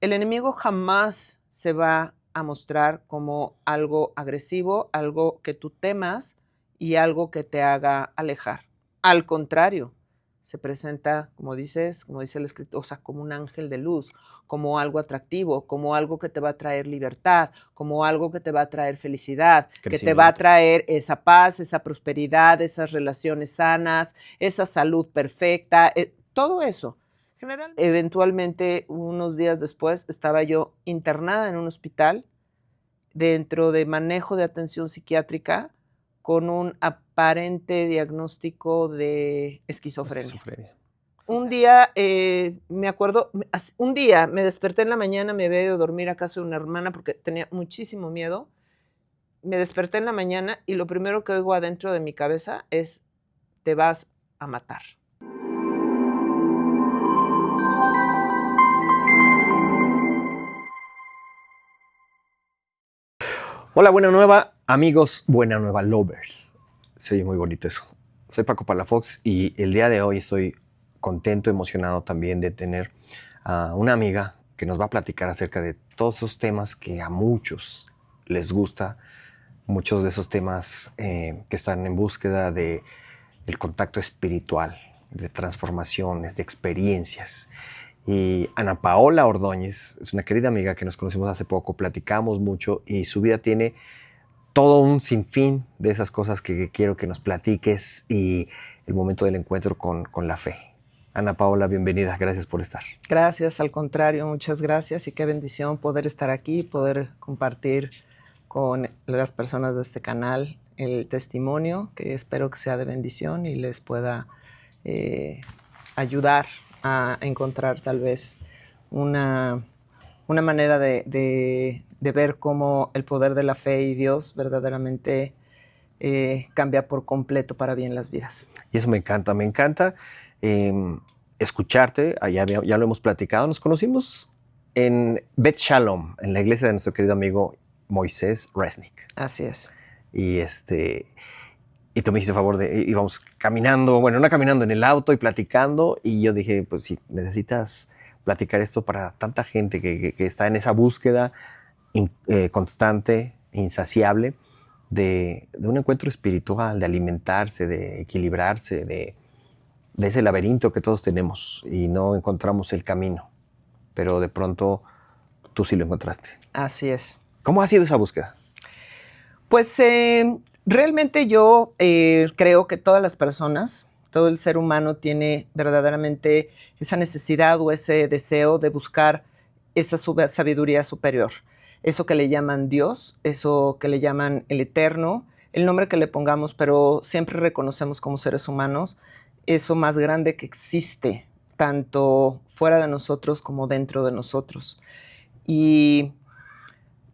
el enemigo jamás se va a mostrar como algo agresivo, algo que tú temas y algo que te haga alejar. Al contrario, se presenta, como dice el escritor, o sea, como un ángel de luz, como algo atractivo, como algo que te va a traer libertad, como algo que te va a traer felicidad, que te va a traer esa paz, esa prosperidad, esas relaciones sanas, esa salud perfecta, todo eso. Eventualmente, unos días después, estaba yo internada en un hospital dentro de manejo de atención psiquiátrica con un aparente diagnóstico de esquizofrenia. Un día, me acuerdo, un día me desperté en la mañana, me había ido a dormir a casa de una hermana porque tenía muchísimo miedo. Me desperté en la mañana y lo primero que oigo adentro de mi cabeza es: te vas a matar. Hola, buena nueva, amigos, buena nueva lovers. Se oye muy bonito eso. Soy Paco Palafox y el día de hoy estoy contento, emocionado también de tener a una amiga que nos va a platicar acerca de todos esos temas que a muchos les gusta, muchos de esos temas que están en búsqueda de el contacto espiritual, de transformaciones, de experiencias. Y Ana Paola Ordóñez es una querida amiga que nos conocimos hace poco, platicamos mucho y su vida tiene todo un sinfín de esas cosas que quiero que nos platiques y el momento del encuentro con la fe. Ana Paola, bienvenida, gracias por estar. Gracias, al contrario, muchas gracias y qué bendición poder estar aquí, poder compartir con las personas de este canal el testimonio, que espero que sea de bendición y les pueda ayudar a encontrar tal vez una manera de ver cómo el poder de la fe y Dios verdaderamente cambia por completo para bien las vidas. Y eso me encanta escucharte, ya lo hemos platicado, nos conocimos en Beth Shalom, en la iglesia de nuestro querido amigo Moisés Resnick. Así es. Y tú me hiciste favor de, íbamos caminando, bueno, no caminando, en el auto y platicando, y yo dije, pues si necesitas platicar esto para tanta gente que está en esa búsqueda constante, insaciable, de un encuentro espiritual, de alimentarse, de equilibrarse, de ese laberinto que todos tenemos y no encontramos el camino, pero de pronto tú sí lo encontraste. Así es. ¿Cómo ha sido esa búsqueda? Pues realmente yo creo que todas las personas, todo el ser humano tiene verdaderamente esa necesidad o ese deseo de buscar esa sabiduría superior. Eso que le llaman Dios, eso que le llaman el Eterno, el nombre que le pongamos, pero siempre reconocemos como seres humanos eso más grande que existe, tanto fuera de nosotros como dentro de nosotros. Y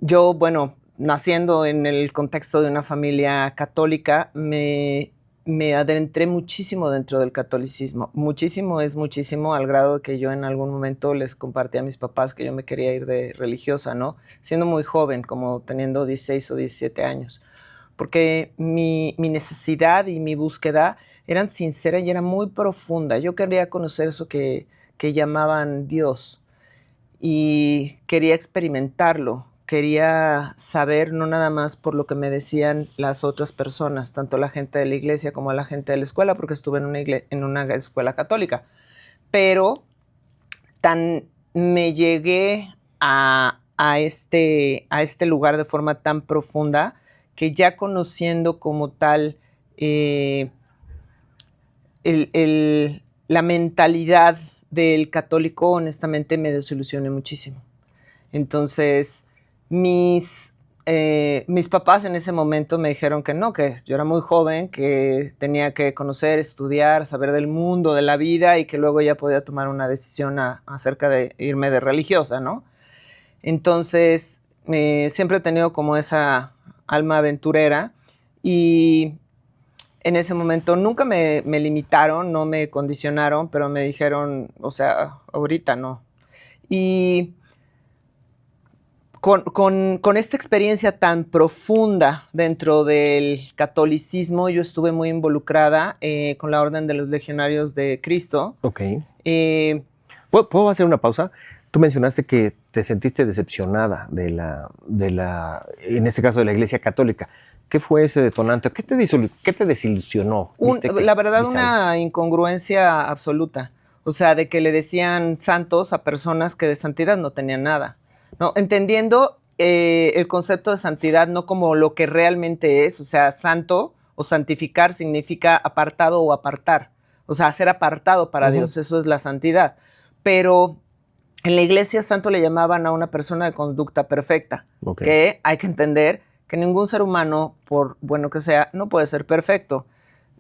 yo, bueno, naciendo en el contexto de una familia católica, me adentré muchísimo dentro del catolicismo. Muchísimo es muchísimo, al grado de que yo en algún momento les compartí a mis papás que yo me quería ir de religiosa, ¿no? Siendo muy joven, como teniendo 16 o 17 años. Porque mi necesidad y mi búsqueda eran sinceras y era muy profunda. Yo quería conocer eso que llamaban Dios y quería experimentarlo. Quería saber, no nada más por lo que me decían las otras personas, tanto la gente de la iglesia como la gente de la escuela, porque estuve en una escuela católica. Pero me llegué a este lugar de forma tan profunda que ya conociendo como tal la mentalidad del católico, honestamente me desilusioné muchísimo. Entonces, mis papás en ese momento me dijeron que no, que yo era muy joven, que tenía que conocer, estudiar, saber del mundo, de la vida y que luego ya podía tomar una decisión acerca de irme de religiosa, ¿no? Entonces, siempre he tenido como esa alma aventurera y en ese momento nunca me limitaron, no me condicionaron, pero me dijeron, o sea, ahorita no. Y con esta experiencia tan profunda dentro del catolicismo, yo estuve muy involucrada con la Orden de los Legionarios de Cristo. Ok. ¿Puedo hacer una pausa? Tú mencionaste que te sentiste decepcionada en este caso, de la Iglesia Católica. ¿Qué fue ese detonante? ¿Qué te desilusionó? La verdad, una incongruencia absoluta. O sea, de que le decían santos a personas que de santidad no tenían nada, ¿no? Entendiendo el concepto de santidad no como lo que realmente es. O sea, santo o santificar significa apartado o apartar. O sea, ser apartado para Dios, eso es la santidad. Pero en la iglesia santo le llamaban a una persona de conducta perfecta, que hay que entender que ningún ser humano, por bueno que sea, no puede ser perfecto.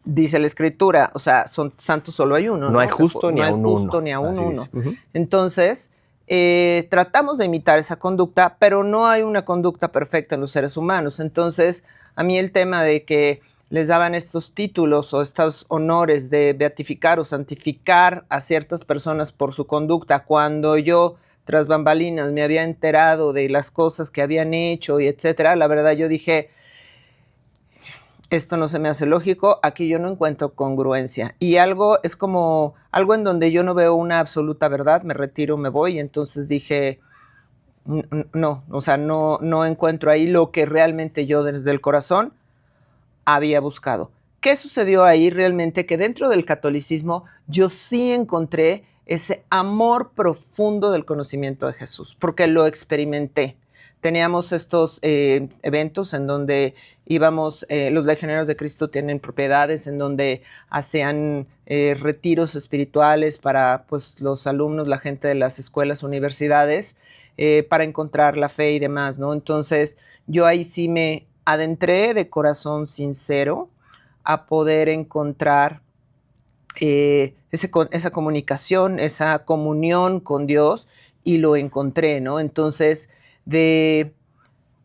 Dice la escritura, o sea, santos solo hay uno. No hay justo ni a un uno. Entonces, tratamos de imitar esa conducta, pero no hay una conducta perfecta en los seres humanos. Entonces, a mí el tema de que les daban estos títulos o estos honores de beatificar o santificar a ciertas personas por su conducta, cuando yo, tras bambalinas, me había enterado de las cosas que habían hecho y etcétera, la verdad yo dije, esto no se me hace lógico, aquí yo no encuentro congruencia. Y algo es como, algo en donde yo no veo una absoluta verdad, me retiro, me voy. Entonces dije, no, o sea, no encuentro ahí lo que realmente yo desde el corazón había buscado. ¿Qué sucedió ahí realmente? Que dentro del catolicismo yo sí encontré ese amor profundo del conocimiento de Jesús, porque lo experimenté. Teníamos estos eventos en donde íbamos, los legionarios de Cristo tienen propiedades en donde hacían retiros espirituales para pues, los alumnos, la gente de las escuelas, universidades, para encontrar la fe y demás, ¿no? Entonces, yo ahí sí me adentré de corazón sincero a poder encontrar esa comunicación, esa comunión con Dios, y lo encontré, ¿no? Entonces, de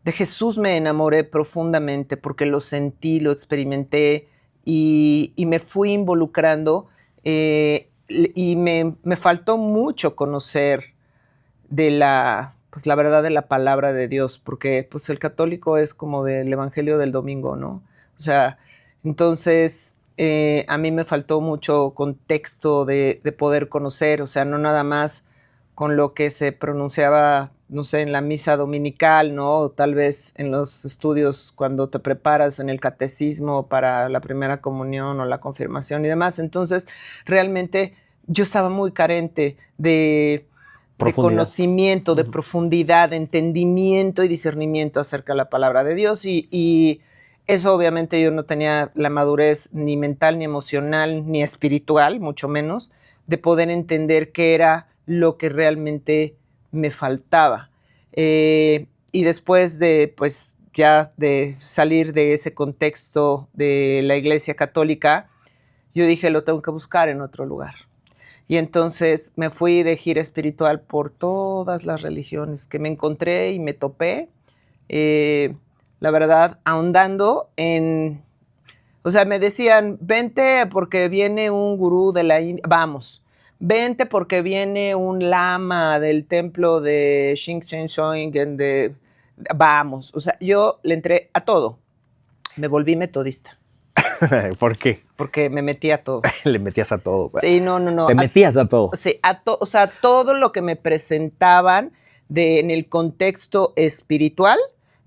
Jesús me enamoré profundamente porque lo sentí, lo experimenté y me fui involucrando y me faltó mucho conocer pues la verdad de la palabra de Dios, porque pues el católico es como del evangelio del domingo, ¿no? O sea, entonces a mí me faltó mucho contexto de poder conocer, o sea, no nada más con lo que se pronunciaba, no sé, en la misa dominical, ¿no? O tal vez en los estudios cuando te preparas en el catecismo para la primera comunión o la confirmación y demás. Entonces, realmente yo estaba muy carente de conocimiento, de profundidad, de entendimiento y discernimiento acerca de la palabra de Dios y eso obviamente yo no tenía la madurez ni mental, ni emocional, ni espiritual, mucho menos, de poder entender qué era lo que realmente me faltaba. Y después de, pues, ya de salir de ese contexto de la Iglesia Católica, yo dije, lo tengo que buscar en otro lugar. Y entonces me fui de gira espiritual por todas las religiones que me encontré y me topé. La verdad, ahondando en... O sea, me decían, vente porque viene un gurú de la India. Vamos. Vente porque viene un lama del templo de Shinchen Vamos. O sea, yo le entré a todo. Me volví metodista. ¿Por qué? Porque me metí a todo. Le metías a todo. Sí, no. Te metías a todo. Sí, o sea, todo lo que me presentaban en el contexto espiritual,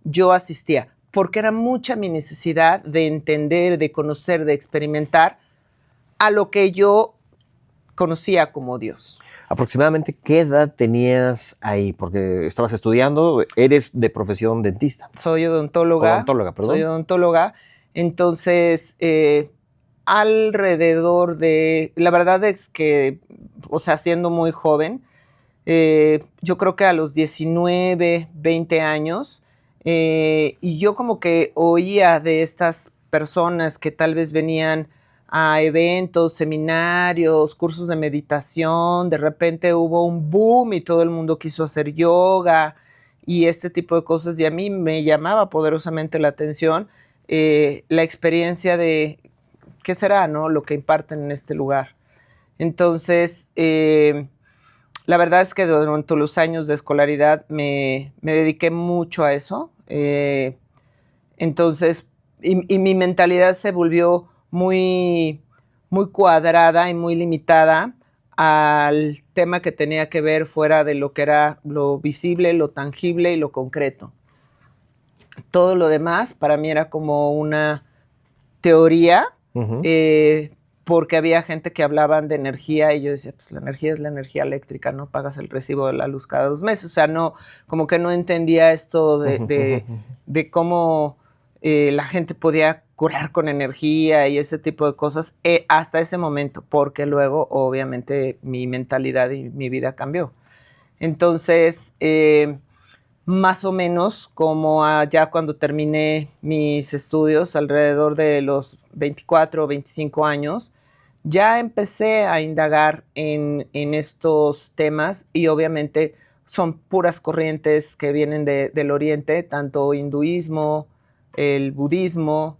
yo asistía, porque era mucha mi necesidad de entender, de conocer, de experimentar a lo que yo conocía como Dios. ¿Aproximadamente qué edad tenías ahí? Porque estabas estudiando, eres de profesión dentista. Soy odontóloga. Odontóloga, perdón. Soy odontóloga. Entonces, alrededor de... La verdad es que, o sea, siendo muy joven, yo creo que a los 19, 20 años, y yo como que oía de estas personas que tal vez venían a eventos, seminarios, cursos de meditación, de repente hubo un boom y todo el mundo quiso hacer yoga y este tipo de cosas, y a mí me llamaba poderosamente la atención la experiencia de qué será, ¿no? Lo que imparten en este lugar. Entonces, la verdad es que durante los años de escolaridad me dediqué mucho a eso. Entonces, y mi mentalidad se volvió muy, muy cuadrada y muy limitada al tema que tenía que ver fuera de lo que era lo visible, lo tangible y lo concreto. Todo lo demás para mí era como una teoría, porque había gente que hablaban de energía y yo decía, pues la energía es la energía eléctrica, no pagas el recibo de la luz cada 2 meses. O sea, no, como que no entendía esto de cómo la gente podía curar con energía y ese tipo de cosas hasta ese momento, porque luego obviamente mi mentalidad y mi vida cambió. Entonces, más o menos como ya cuando terminé mis estudios, alrededor de los 24 o 25 años, ya empecé a indagar en estos temas y obviamente son puras corrientes que vienen del Oriente, tanto hinduismo, el budismo,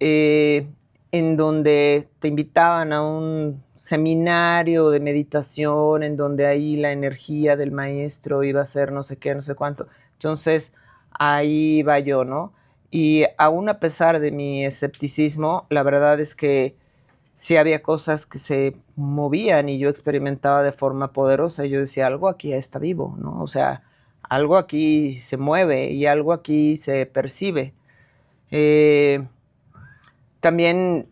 en donde te invitaban a un seminario de meditación, en donde ahí la energía del maestro iba a ser no sé qué, no sé cuánto. Entonces, ahí va yo, ¿no? Y aún a pesar de mi escepticismo, la verdad es que sí había cosas que se movían y yo experimentaba de forma poderosa. Yo decía, algo aquí está vivo, ¿no? O sea, algo aquí se mueve y algo aquí se percibe. También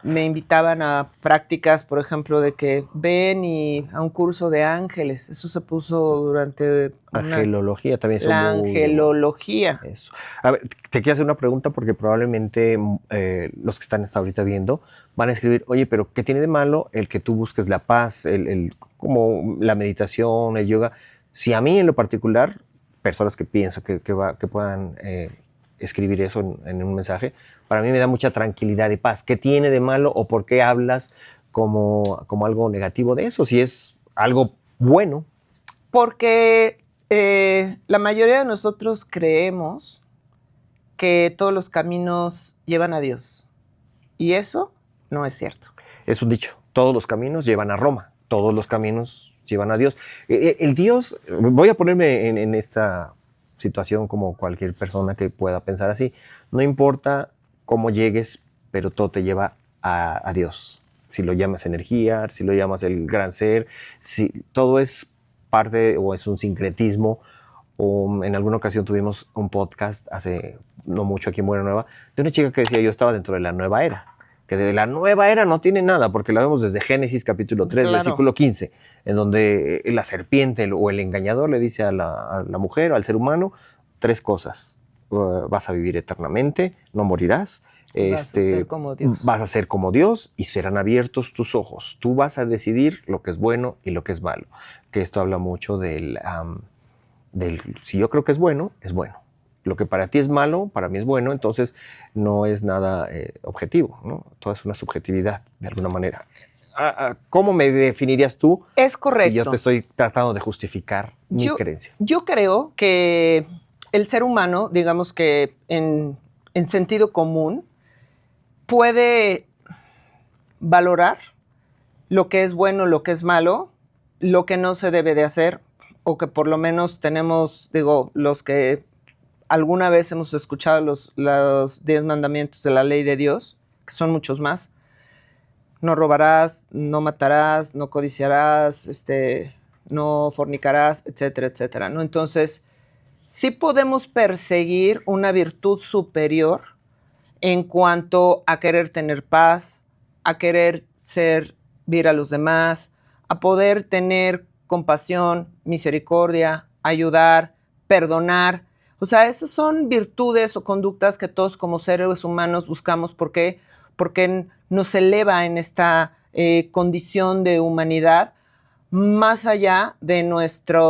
me invitaban a prácticas, por ejemplo, de que ven y a un curso de ángeles. Eso se puso durante Angelología también son la angelología. Eso. A ver, te quiero hacer una pregunta porque probablemente los que están hasta ahorita viendo van a escribir, oye, pero ¿qué tiene de malo el que tú busques la paz, como la meditación, el yoga? Si a mí en lo particular, personas que pienso que puedan escribir eso en un mensaje, para mí me da mucha tranquilidad y paz. ¿Qué tiene de malo o por qué hablas como algo negativo de eso? Si es algo bueno. Porque la mayoría de nosotros creemos que todos los caminos llevan a Dios. Y eso no es cierto. Es un dicho, todos los caminos llevan a Roma, todos los caminos llevan a Dios. El Dios, voy a ponerme en esta situación como cualquier persona que pueda pensar así, no importa cómo llegues, pero todo te lleva a Dios. Si lo llamas energía, si lo llamas el gran ser, si todo es parte o es un sincretismo. O en alguna ocasión tuvimos un podcast hace no mucho aquí en Buena Nueva de una chica que decía yo estaba dentro de la nueva era, que de la nueva era no tiene nada porque la vemos desde Génesis capítulo 3, claro, versículo 15, en donde la serpiente o el engañador le dice a la mujer, al ser humano, 3 cosas: vas a vivir eternamente, no morirás, vas a ser como Dios. Vas a ser como Dios y serán abiertos tus ojos. Tú vas a decidir lo que es bueno y lo que es malo. Que esto habla mucho si yo creo que es bueno, es bueno. Lo que para ti es malo, para mí es bueno, entonces no es nada objetivo, ¿no? Todo es una subjetividad, de alguna manera. ¿Cómo me definirías tú? Es correcto. Si yo te estoy tratando de justificar mi creencia. Yo creo que el ser humano, digamos que en sentido común, puede valorar lo que es bueno, lo que es malo, lo que no se debe de hacer, o que por lo menos tenemos, digo, los que alguna vez hemos escuchado los 10 mandamientos de la ley de Dios, que son muchos más. No robarás, no matarás, no codiciarás, no fornicarás, etcétera, etcétera, ¿no? Entonces, sí podemos perseguir una virtud superior en cuanto a querer tener paz, a querer servir a los demás, a poder tener compasión, misericordia, ayudar, perdonar. O sea, esas son virtudes o conductas que todos como seres humanos buscamos. ¿Por qué? Porque nos eleva en esta condición de humanidad más allá de nuestra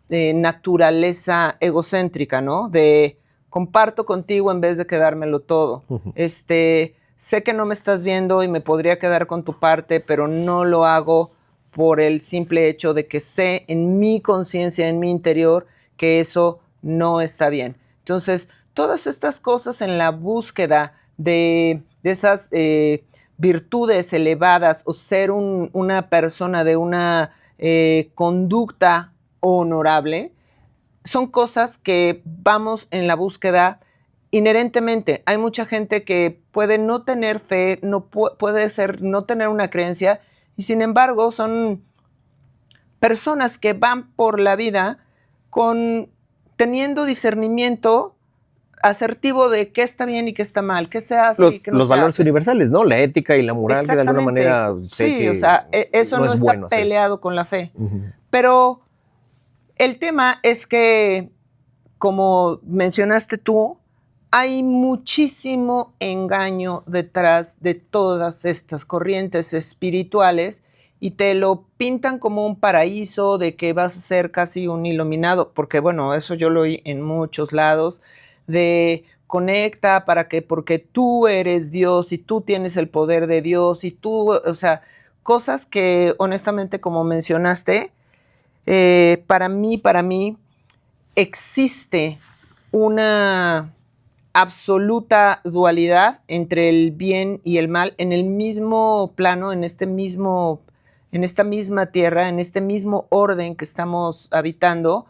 naturaleza egocéntrica, ¿no? De comparto contigo en vez de quedármelo todo. Sé que no me estás viendo y me podría quedar con tu parte, pero no lo hago por el simple hecho de que sé en mi conciencia, en mi interior, que eso no está bien. Entonces, todas estas cosas en la búsqueda de esas virtudes elevadas o ser una persona de una conducta honorable, son cosas que vamos en la búsqueda inherentemente. Hay mucha gente que puede no tener fe, puede ser no tener una creencia Y sin embargo, son personas que van por la vida teniendo discernimiento asertivo de qué está bien y qué está mal, qué se hace y qué no los se valores hace. universales, ¿no? La ética y la moral, que de alguna manera sé sí, que o sea, eso no es está bueno hacer esto. peleado con la fe. Uh-huh. Pero el tema es que, como mencionaste tú, hay muchísimo engaño detrás de todas estas corrientes espirituales y te lo pintan como un paraíso, de que vas a ser casi un iluminado, porque bueno, eso yo lo oí en muchos lados, de conecta porque tú eres Dios y tú tienes el poder de Dios y tú, o sea, cosas que honestamente, como mencionaste, para mí existe una absoluta dualidad entre el bien y el mal en el mismo plano, en esta misma tierra, en este mismo orden que estamos habitando,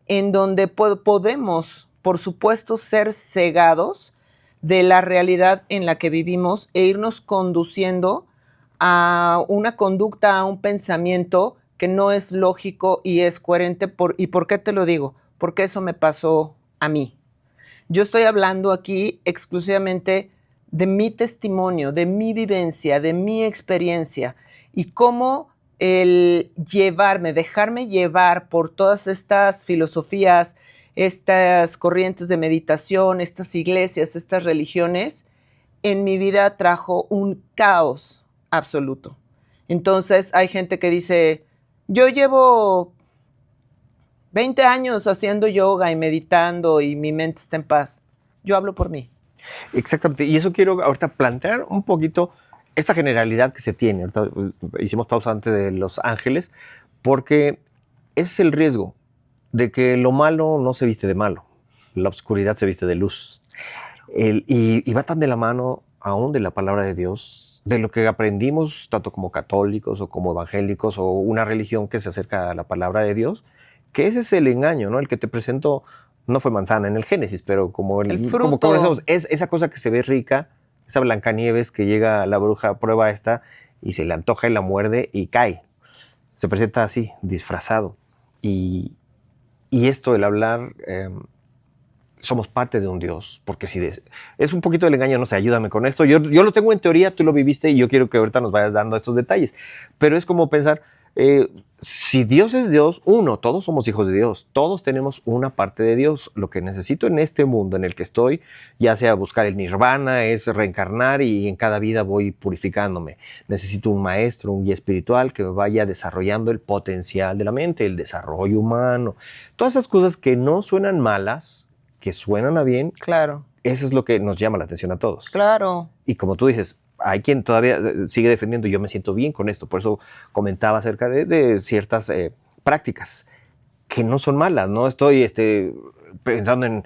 en donde podemos, por supuesto, ser cegados de la realidad en la que vivimos e irnos conduciendo a una conducta, a un pensamiento que no es lógico y es coherente. ¿Y por qué te lo digo? Porque eso me pasó a mí. Yo estoy hablando aquí exclusivamente de mi testimonio, de mi vivencia, de mi experiencia y cómo el dejarme llevar por todas estas filosofías, estas corrientes de meditación, estas iglesias, estas religiones, en mi vida trajo un caos absoluto. Entonces hay gente que dice, yo llevo 20 años haciendo yoga y meditando y mi mente está en paz. Yo hablo por mí. Exactamente, y eso quiero ahorita plantear un poquito esta generalidad que se tiene. Ahorita hicimos pausa antes de Los Ángeles, porque ese es el riesgo de que lo malo no se viste de malo, la oscuridad se viste de luz. Y va tan de la mano aún de la palabra de Dios, de lo que aprendimos tanto como católicos o como evangélicos o una religión que se acerca a la palabra de Dios, que ese es el engaño, ¿no? El que te presento no fue manzana en el Génesis, pero como el fruto. como decimos, es esa cosa que se ve rica, esa Blancanieves que llega a la bruja, prueba esta y se le antoja y la muerde y cae. Se presenta así, disfrazado. Y esto, el hablar, somos parte de un Dios, porque si es un poquito del engaño, no sé, ayúdame con esto. Yo lo tengo en teoría, tú lo viviste y yo quiero que ahorita nos vayas dando estos detalles. Pero es como pensar, si Dios es Dios, todos somos hijos de Dios, todos tenemos una parte de Dios. Lo que necesito en este mundo en el que estoy, ya sea buscar el nirvana, es reencarnar y en cada vida voy purificándome. Necesito un maestro, un guía espiritual que me vaya desarrollando el potencial de la mente, el desarrollo humano. Todas esas cosas que no suenan malas, que suenan a bien, claro, eso es lo que nos llama la atención a todos. Claro. Y como tú dices, hay quien todavía sigue defendiendo, yo me siento bien con esto, por eso comentaba acerca de ciertas prácticas que no son malas, no estoy pensando en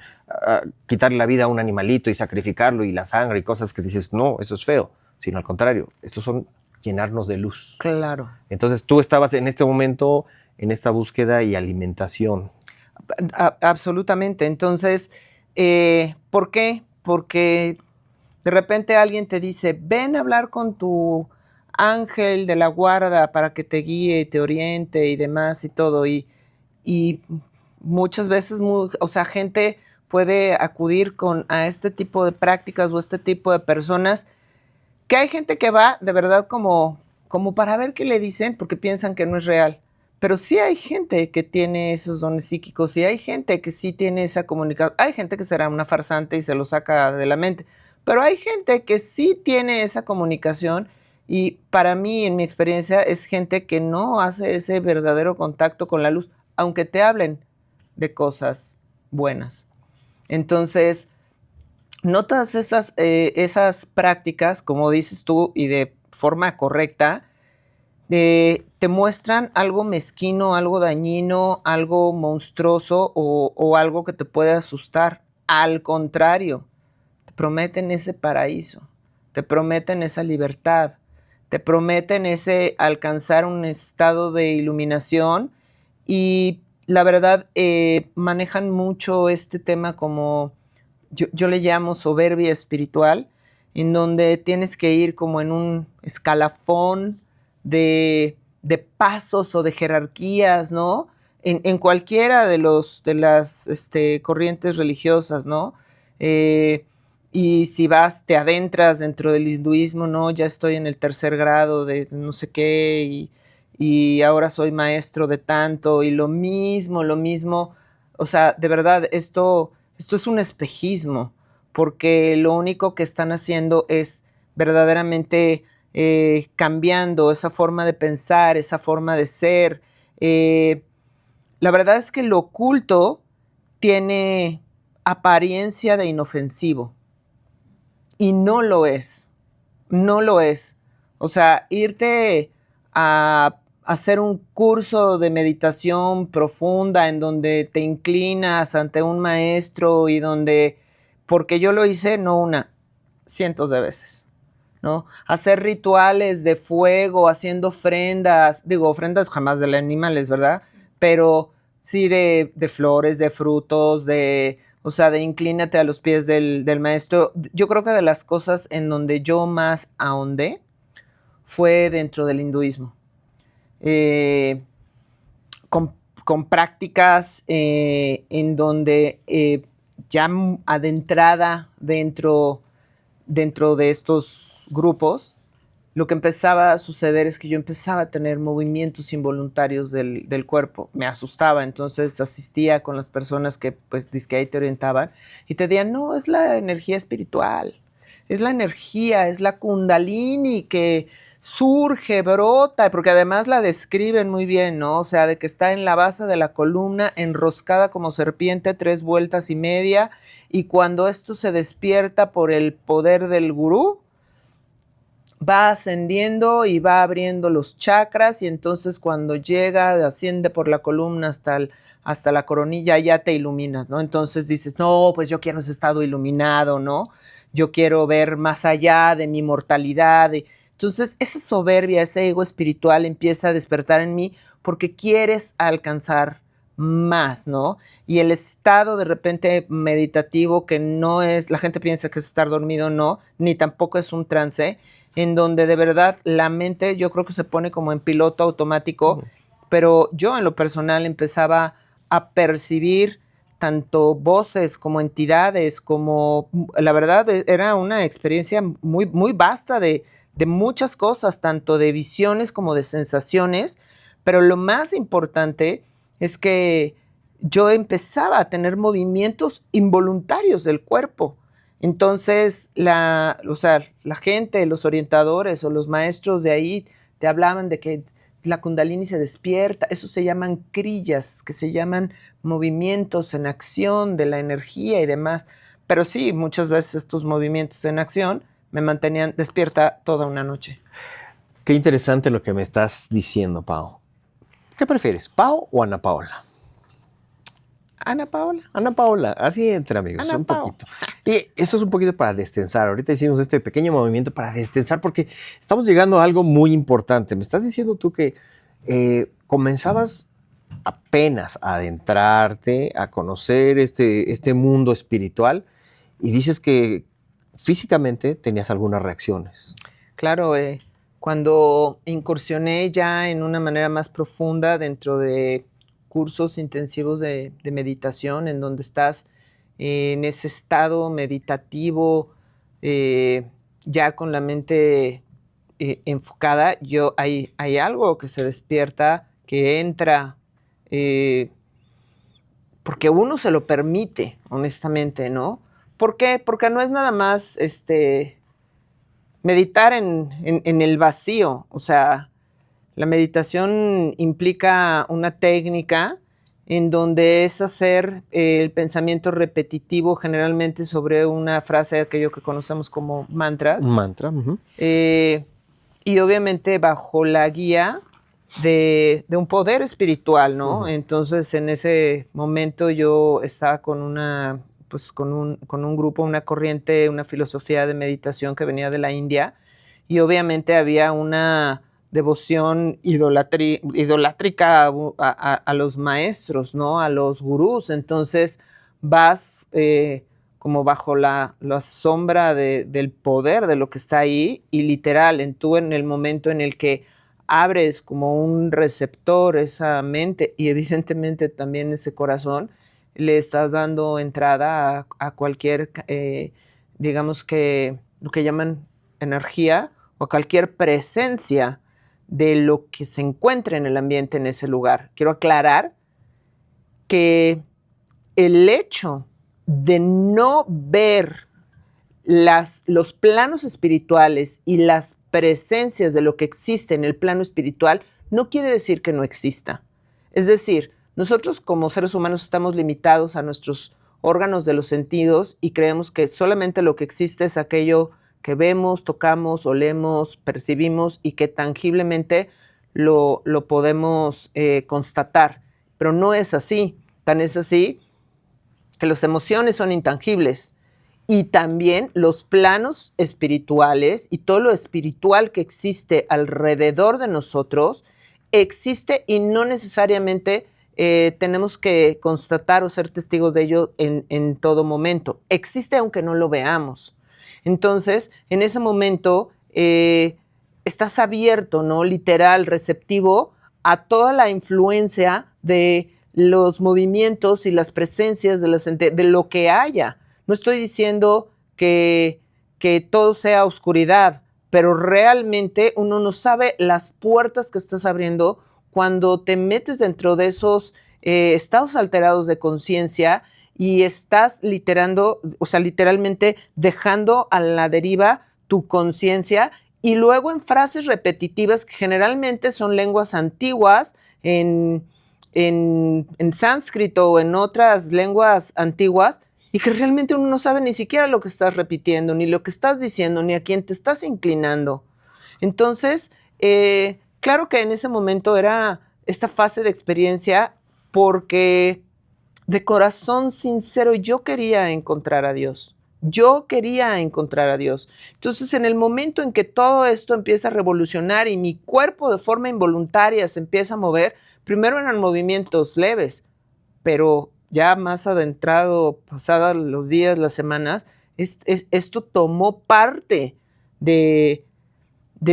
quitarle la vida a un animalito y sacrificarlo y la sangre y cosas que dices, no, eso es feo, sino al contrario, estos son llenarnos de luz. Claro. Entonces tú estabas en este momento en esta búsqueda y alimentación. Absolutamente. Entonces, ¿por qué? Porque de repente alguien te dice, ven a hablar con tu ángel de la guarda para que te guíe y te oriente y demás y todo. Y muchas veces, o sea, gente puede acudir a este tipo de prácticas o este tipo de personas, que hay gente que va de verdad como para ver qué le dicen porque piensan que no es real. Pero sí hay gente que tiene esos dones psíquicos y hay gente que sí tiene esa comunicación. Hay gente que será una farsante y se lo saca de la mente, pero hay gente que sí tiene esa comunicación y para mí, en mi experiencia, es gente que no hace ese verdadero contacto con la luz, aunque te hablen de cosas buenas. Entonces, notas esas prácticas, como dices tú, y de forma correcta, te muestran algo mezquino, algo dañino, algo monstruoso o algo que te puede asustar. Al contrario, te prometen ese paraíso, te prometen esa libertad, te prometen ese alcanzar un estado de iluminación y la verdad manejan mucho este tema como yo le llamo soberbia espiritual, en donde tienes que ir como en un escalafón de pasos o de jerarquías, ¿no? En cualquiera de las corrientes religiosas, ¿no? Y si te adentras dentro del hinduismo, ¿no? Ya estoy en el tercer grado de no sé qué y ahora soy maestro de tanto y lo mismo. O sea, de verdad, esto es un espejismo, porque lo único que están haciendo es verdaderamente cambiando esa forma de pensar, esa forma de ser. La verdad es que lo oculto tiene apariencia de inofensivo y no lo es, no lo es. O sea, irte a hacer un curso de meditación profunda en donde te inclinas ante un maestro y donde, porque yo lo hice no una, cientos de veces, ¿no? Hacer rituales de fuego, haciendo ofrendas, digo, ofrendas jamás de animales, ¿verdad? Pero sí de flores, de frutos, o sea, de inclínate a los pies del maestro. Yo creo que de las cosas en donde yo más ahondé fue dentro del hinduismo. Eh, con prácticas en donde ya adentrada dentro de estos grupos, lo que empezaba a suceder es que yo empezaba a tener movimientos involuntarios del cuerpo. Me asustaba, entonces asistía con las personas que pues dizque ahí te orientaban y te decían, no, es la energía espiritual, es la energía, es la kundalini que surge, brota, porque además la describen muy bien, ¿no? O sea, de que está en la base de la columna, enroscada como serpiente, 3 vueltas y media, y cuando esto se despierta por el poder del gurú, va ascendiendo y va abriendo los chakras y entonces cuando llega, asciende por la columna hasta la coronilla, ya te iluminas, ¿no? Entonces dices, no, pues yo quiero ese estado iluminado, ¿no? Yo quiero ver más allá de mi mortalidad. Entonces esa soberbia, ese ego espiritual empieza a despertar en mí porque quieres alcanzar más, ¿no? Y el estado de repente meditativo que no es, la gente piensa que es estar dormido, no, ni tampoco es un trance, en donde de verdad la mente yo creo que se pone como en piloto automático, pero yo en lo personal empezaba a percibir tanto voces como entidades, como la verdad era una experiencia muy, muy vasta de muchas cosas, tanto de visiones como de sensaciones, pero lo más importante es que yo empezaba a tener movimientos involuntarios del cuerpo. Entonces, o sea, la gente, los orientadores o los maestros de ahí te hablaban de que la kundalini se despierta, eso se llaman kriyas, que se llaman movimientos en acción de la energía y demás. Pero sí, muchas veces estos movimientos en acción me mantenían despierta toda una noche. Qué interesante lo que me estás diciendo, Pau. ¿Qué prefieres, Pau o Ana Paola? Ana Paola. Ana Paola, así entre amigos, Ana un Pao. poquito. Y eso es un poquito para destensar. Ahorita hicimos este pequeño movimiento para destensar porque estamos llegando a algo muy importante. Me estás diciendo tú que comenzabas apenas a adentrarte, a conocer este mundo espiritual y dices que físicamente tenías algunas reacciones. Claro, cuando incursioné ya en una manera más profunda dentro de cursos intensivos de meditación, en donde estás en ese estado meditativo, ya con la mente enfocada, hay algo que se despierta, que entra, porque uno se lo permite, honestamente, ¿no? ¿Por qué? Porque no es nada más meditar en el vacío. O sea, la meditación implica una técnica en donde es hacer el pensamiento repetitivo generalmente sobre una frase, aquello que conocemos como mantras. Un mantra. Y obviamente bajo la guía de un poder espiritual, ¿no? Entonces en ese momento yo estaba con un grupo, una corriente, una filosofía de meditación que venía de la India y obviamente había una devoción idolátrica a los maestros, ¿no? A los gurús. Entonces vas como bajo la sombra del poder de lo que está ahí y literal, en el momento en el que abres como un receptor esa mente y evidentemente también ese corazón, le estás dando entrada a cualquier, digamos que lo que llaman energía o cualquier presencia de lo que se encuentre en el ambiente en ese lugar. Quiero aclarar que el hecho de no ver los planos espirituales y las presencias de lo que existe en el plano espiritual no quiere decir que no exista. Es decir, nosotros como seres humanos estamos limitados a nuestros órganos de los sentidos y creemos que solamente lo que existe es aquello que vemos, tocamos, olemos, percibimos y que tangiblemente lo podemos constatar. Pero no es así. Tan es así que las emociones son intangibles y también los planos espirituales y todo lo espiritual que existe alrededor de nosotros existe y no necesariamente tenemos que constatar o ser testigos de ello en todo momento. Existe aunque no lo veamos. Entonces, en ese momento estás abierto, ¿no? Literal, receptivo a toda la influencia de los movimientos y las presencias de lo que haya. No estoy diciendo que todo sea oscuridad, pero realmente uno no sabe las puertas que estás abriendo cuando te metes dentro de esos estados alterados de conciencia y estás literalmente dejando a la deriva tu conciencia y luego en frases repetitivas que generalmente son lenguas antiguas, en sánscrito o en otras lenguas antiguas, y que realmente uno no sabe ni siquiera lo que estás repitiendo, ni lo que estás diciendo, ni a quién te estás inclinando. Entonces, claro que en ese momento era esta fase de experiencia porque de corazón sincero yo quería encontrar a Dios. Yo quería encontrar a Dios. Entonces, en el momento en que todo esto empieza a revolucionar y mi cuerpo de forma involuntaria se empieza a mover, primero eran movimientos leves, pero ya más adentrado, pasados los días, las semanas, esto tomó parte de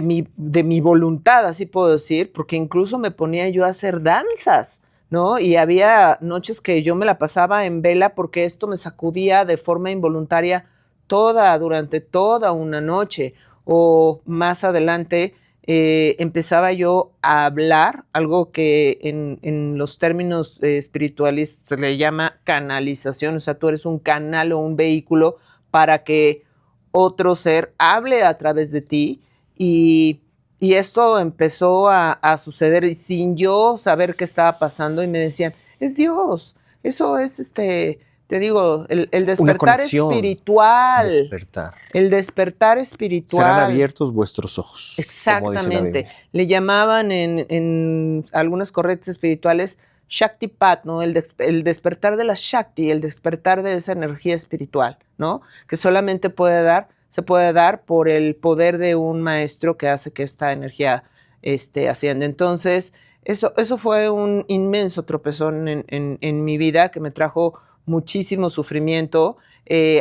mi voluntad, así puedo decir, porque incluso me ponía yo a hacer danzas, ¿no? Y había noches que yo me la pasaba en vela porque esto me sacudía de forma involuntaria durante toda una noche. O más adelante empezaba yo a hablar, algo que en los términos espirituales se le llama canalización, o sea, tú eres un canal o un vehículo para que otro ser hable a través de ti y esto empezó a suceder sin yo saber qué estaba pasando y me decían, es Dios, eso es te digo, el despertar espiritual. Despertar. El despertar espiritual. Serán abiertos vuestros ojos. Exactamente. Le llamaban en algunas corrientes espirituales Shaktipat, ¿no? El despertar de la Shakti, el despertar de esa energía espiritual, ¿no? Que solamente se puede dar por el poder de un maestro que hace que esta energía ascienda. Entonces, eso fue un inmenso tropezón en mi vida que me trajo muchísimo sufrimiento,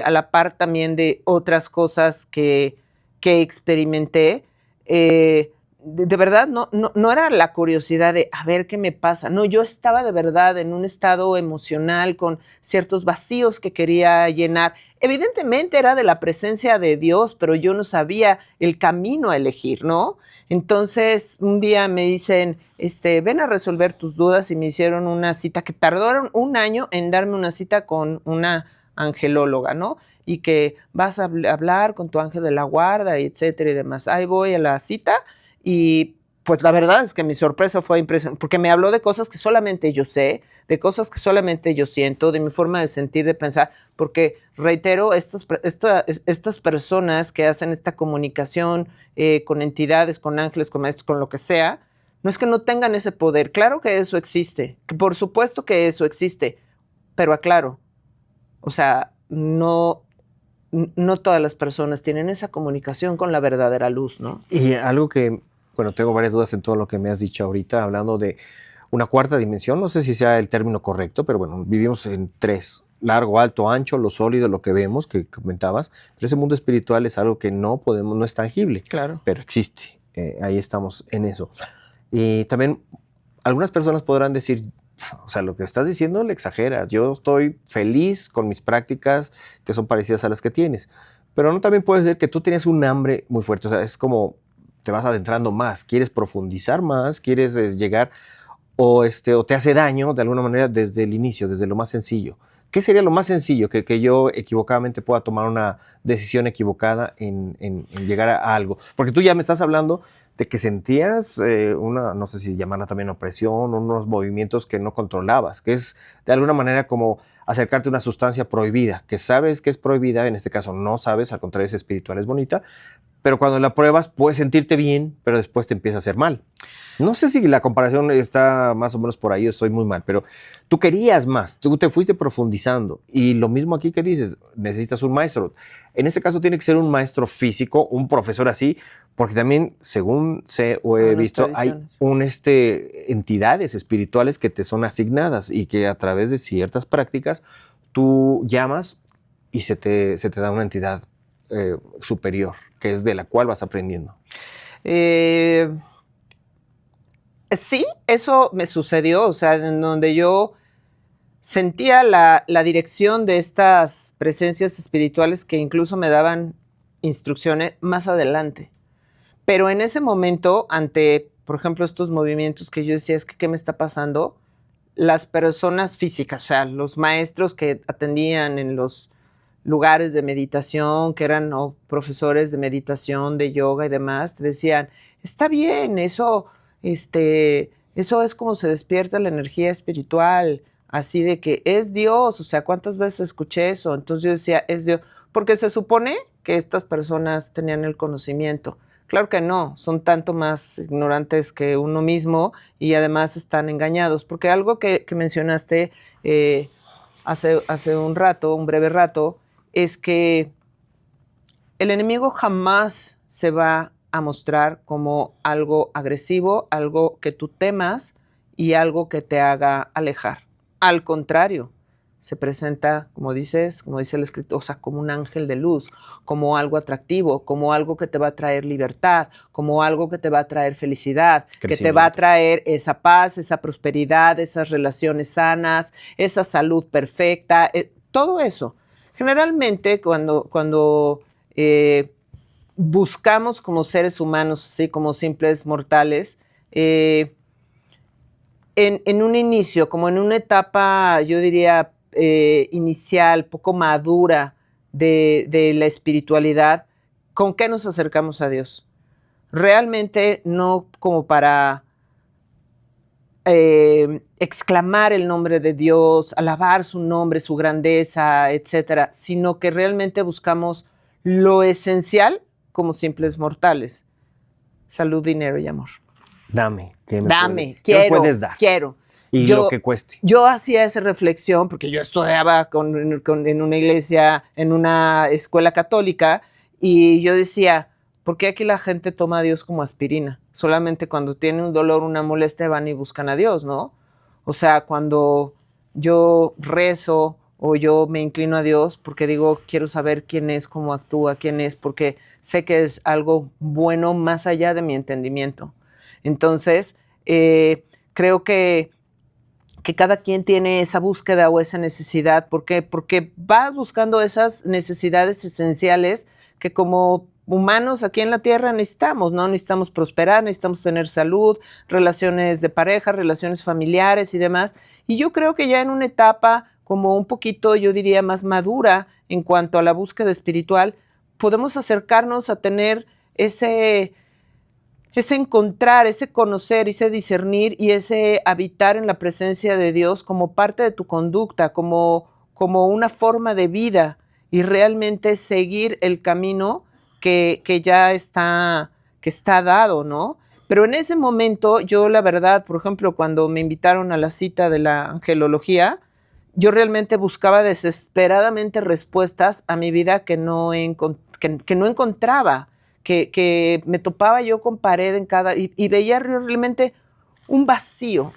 a la par también de otras cosas que experimenté. De verdad, no era la curiosidad de a ver qué me pasa. No, yo estaba de verdad en un estado emocional con ciertos vacíos que quería llenar. Evidentemente era de la presencia de Dios, pero yo no sabía el camino a elegir, ¿no? Entonces, un día me dicen, ven a resolver tus dudas y me hicieron una cita que tardaron un año en darme una cita con una angelóloga, ¿no? Y que vas a hablar con tu ángel de la guarda, y etcétera y demás. Ahí voy a la cita y pues la verdad es que mi sorpresa fue impresionante, porque me habló de cosas que solamente yo sé, de cosas que solamente yo siento, de mi forma de sentir, de pensar, porque reitero, estas personas que hacen esta comunicación con entidades, con ángeles, con maestros, con lo que sea, no es que no tengan ese poder, claro que eso existe, que por supuesto que eso existe, pero aclaro, o sea, no todas las personas tienen esa comunicación con la verdadera luz, ¿no? Y algo que, bueno, tengo varias dudas en todo lo que me has dicho ahorita, hablando de una cuarta dimensión, no sé si sea el término correcto, pero bueno, vivimos en tres: largo, alto, ancho, lo sólido, lo que vemos, que comentabas, pero ese mundo espiritual es algo que no es tangible, claro, pero existe. Ahí estamos en eso. Y también algunas personas podrán decir, o sea, lo que estás diciendo le exageras. Yo estoy feliz con mis prácticas que son parecidas a las que tienes. Pero no también puede ser que tú tienes un hambre muy fuerte. O sea, es como te vas adentrando más, quieres profundizar más, quieres llegar o te hace daño de alguna manera desde el inicio, desde lo más sencillo. ¿Qué sería lo más sencillo que yo equivocadamente pueda tomar una decisión equivocada en llegar a algo? Porque tú ya me estás hablando de que sentías una, no sé si llamarla también opresión, unos movimientos que no controlabas, que es de alguna manera como acercarte a una sustancia prohibida, que sabes que es prohibida, en este caso no sabes, al contrario es espiritual, es bonita, pero cuando la pruebas puedes sentirte bien, pero después te empieza a hacer mal. No sé si la comparación está más o menos por ahí o estoy muy mal, pero tú querías más, tú te fuiste profundizando y lo mismo aquí que dices, necesitas un maestro. En este caso tiene que ser un maestro físico, un profesor así, porque también, según sé o he visto, hay entidades espirituales que te son asignadas y que a través de ciertas prácticas tú llamas y se te da una entidad superior, que es de la cual vas aprendiendo. Sí, eso me sucedió, o sea, en donde yo sentía la dirección de estas presencias espirituales que incluso me daban instrucciones más adelante. Pero en ese momento, ante, por ejemplo, estos movimientos que yo decía, es que, ¿qué me está pasando? Las personas físicas, o sea, los maestros que atendían en los lugares de meditación, que eran profesores de meditación, de yoga y demás, te decían, está bien, eso es como se despierta la energía espiritual, así de que es Dios, o sea, ¿cuántas veces escuché eso? Entonces yo decía, es Dios, porque se supone que estas personas tenían el conocimiento. Claro que no, son tanto más ignorantes que uno mismo y además están engañados, porque algo que mencionaste hace un rato, un breve rato, es que el enemigo jamás se va a mostrar como algo agresivo, algo que tú temas y algo que te haga alejar. Al contrario, se presenta, como dice el escritor, o sea, como un ángel de luz, como algo atractivo, como algo que te va a traer libertad, como algo que te va a traer felicidad, que te va a traer esa paz, esa prosperidad, esas relaciones sanas, esa salud perfecta, todo eso. Generalmente cuando buscamos como seres humanos, así como simples mortales, en un inicio, como en una etapa, yo diría, inicial, poco madura de la espiritualidad, ¿con qué nos acercamos a Dios? Realmente no como para exclamar el nombre de Dios, alabar su nombre, su grandeza, etcétera, sino que realmente buscamos lo esencial como simples mortales: salud, dinero y amor. Dame, ¿qué me puedes dar? Quiero. Y lo que cueste. Yo hacía esa reflexión porque yo estudiaba en una iglesia, en una escuela católica, y yo decía, ¿por qué aquí la gente toma a Dios como aspirina? Solamente cuando tiene un dolor, una molestia, van y buscan a Dios, ¿no? O sea, cuando yo rezo o yo me inclino a Dios porque digo, quiero saber quién es, cómo actúa, quién es, porque sé que es algo bueno más allá de mi entendimiento. Entonces, creo que cada quien tiene esa búsqueda o esa necesidad. ¿Por qué? Porque vas buscando esas necesidades esenciales que como humanos aquí en la Tierra necesitamos, ¿no? Necesitamos prosperar, necesitamos tener salud, relaciones de pareja, relaciones familiares y demás. Y yo creo que ya en una etapa como un poquito, yo diría, más madura en cuanto a la búsqueda espiritual, podemos acercarnos a tener ese encontrar, ese conocer, ese discernir y ese habitar en la presencia de Dios como parte de tu conducta, como una forma de vida y realmente seguir el camino que ya está dado, ¿no? Pero en ese momento, yo la verdad, por ejemplo, cuando me invitaron a la cita de la angelología, yo realmente buscaba desesperadamente respuestas a mi vida que no encontraba. Que me topaba yo con pared en y veía realmente un vacío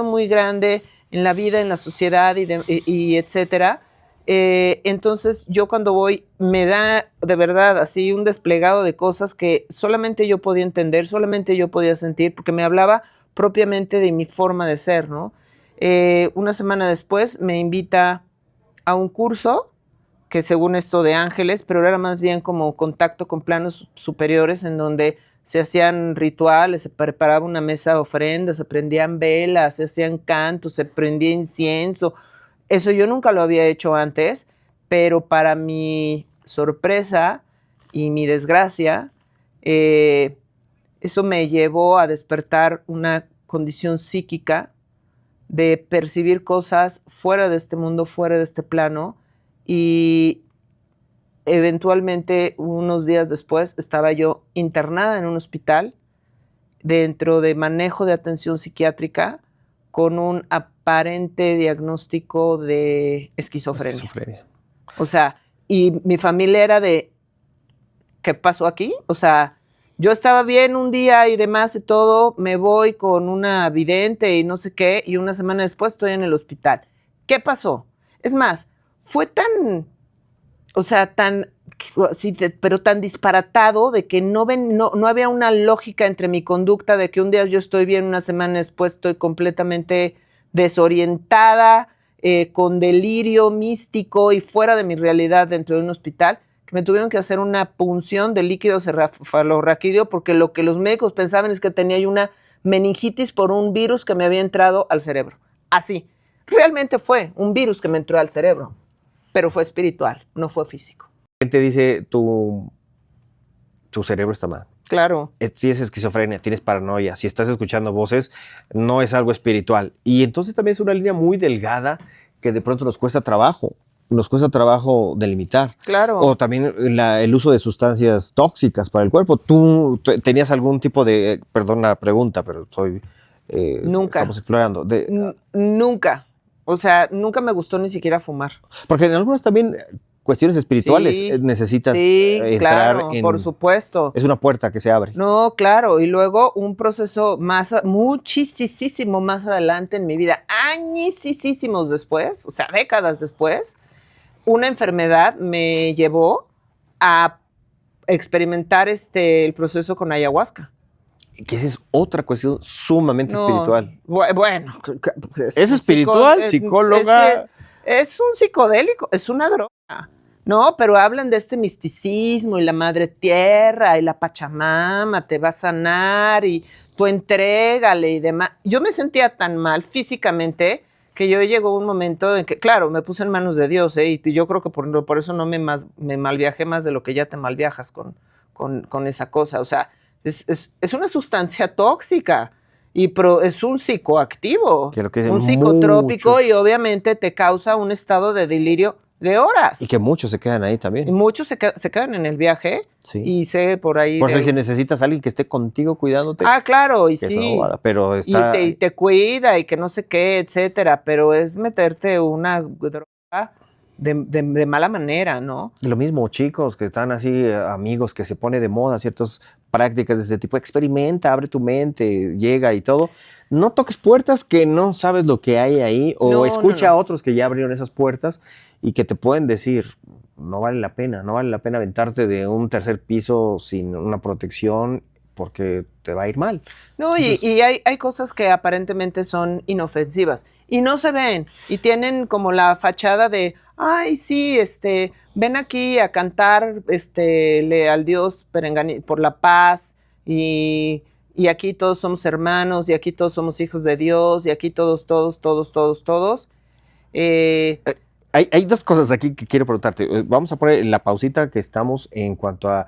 muy grande en la vida, en la sociedad y etcétera. Entonces yo cuando voy me da de verdad así un desplegado de cosas que solamente yo podía entender, solamente yo podía sentir, porque me hablaba propiamente de mi forma de ser, ¿no? Una semana después me invita a un curso que según esto de ángeles, pero era más bien como contacto con planos superiores en donde se hacían rituales, se preparaba una mesa de ofrendas, se prendían velas, se hacían cantos, se prendía incienso. Eso yo nunca lo había hecho antes, pero para mi sorpresa y mi desgracia, eso me llevó a despertar una condición psíquica de percibir cosas fuera de este mundo, fuera de este plano, y eventualmente unos días después estaba yo internada en un hospital dentro de manejo de atención psiquiátrica con un aparente diagnóstico de esquizofrenia. O sea, y mi familia era de, ¿qué pasó aquí? O sea, yo estaba bien un día y demás y todo, me voy con una vidente y no sé qué, y una semana después estoy en el hospital. ¿Qué pasó? Es más, fue tan, o sea, tan, sí, pero tan disparatado de que no había una lógica entre mi conducta de que un día yo estoy bien, una semana después estoy completamente desorientada, con delirio místico y fuera de mi realidad dentro de un hospital, que me tuvieron que hacer una punción de líquido cefalorraquídeo porque lo que los médicos pensaban es que tenía yo una meningitis por un virus que me había entrado al cerebro. Así. Realmente fue un virus que me entró al cerebro, pero fue espiritual, no fue físico. ¿Quién te dice tu cerebro está mal? Claro. Si es esquizofrenia, tienes paranoia, si estás escuchando voces, no es algo espiritual. Y entonces también es una línea muy delgada que de pronto nos cuesta trabajo delimitar. Claro. O también el uso de sustancias tóxicas para el cuerpo. ¿Tú tenías algún tipo de, perdón la pregunta, pero nunca. Estamos explorando. Nunca. O sea, nunca me gustó ni siquiera fumar. Porque en algunas también cuestiones espirituales necesitas entrar claro, por supuesto. Es una puerta que se abre. No, claro. Y luego un proceso muchísimo más adelante en mi vida, añísimos después, o sea, décadas después, una enfermedad me llevó a experimentar el proceso con ayahuasca. Que esa es otra cuestión sumamente espiritual. Bueno. ¿Es espiritual, psicóloga? Es un psicodélico, es una droga. No, pero hablan de este misticismo y la madre tierra y la Pachamama te va a sanar y tú entrégale y demás. Yo me sentía tan mal físicamente que llegó un momento en que, claro, me puse en manos de Dios, y yo creo que por eso no me malviajé más de lo que ya te malviajas con esa cosa. O sea, es una sustancia tóxica y es un psicoactivo, un psicotrópico y obviamente te causa un estado de delirio de horas. Y que muchos se quedan ahí también. Y muchos se quedan en el viaje. Sí. Y sé por ahí. Por eso si necesitas a alguien que esté contigo cuidándote. Ah, claro, y sí. sí. Pero está... y te cuida y que no sé qué, etcétera. Pero es meterte una droga de mala manera, ¿no? Y lo mismo, chicos que están así, amigos, que se pone de moda ciertas prácticas de ese tipo. Experimenta, abre tu mente, llega y todo. No toques puertas que no sabes lo que hay ahí. O escucha a otros que ya abrieron esas puertas y que te pueden decir, no vale la pena aventarte de un tercer piso sin una protección porque te va a ir mal. No, entonces, y hay cosas que aparentemente son inofensivas y no se ven y tienen como la fachada de, ay, sí, ven aquí a cantar al Dios por la paz y aquí todos somos hermanos y aquí todos somos hijos de Dios y aquí todos. Hay dos cosas aquí que quiero preguntarte. Vamos a poner la pausita que estamos en cuanto a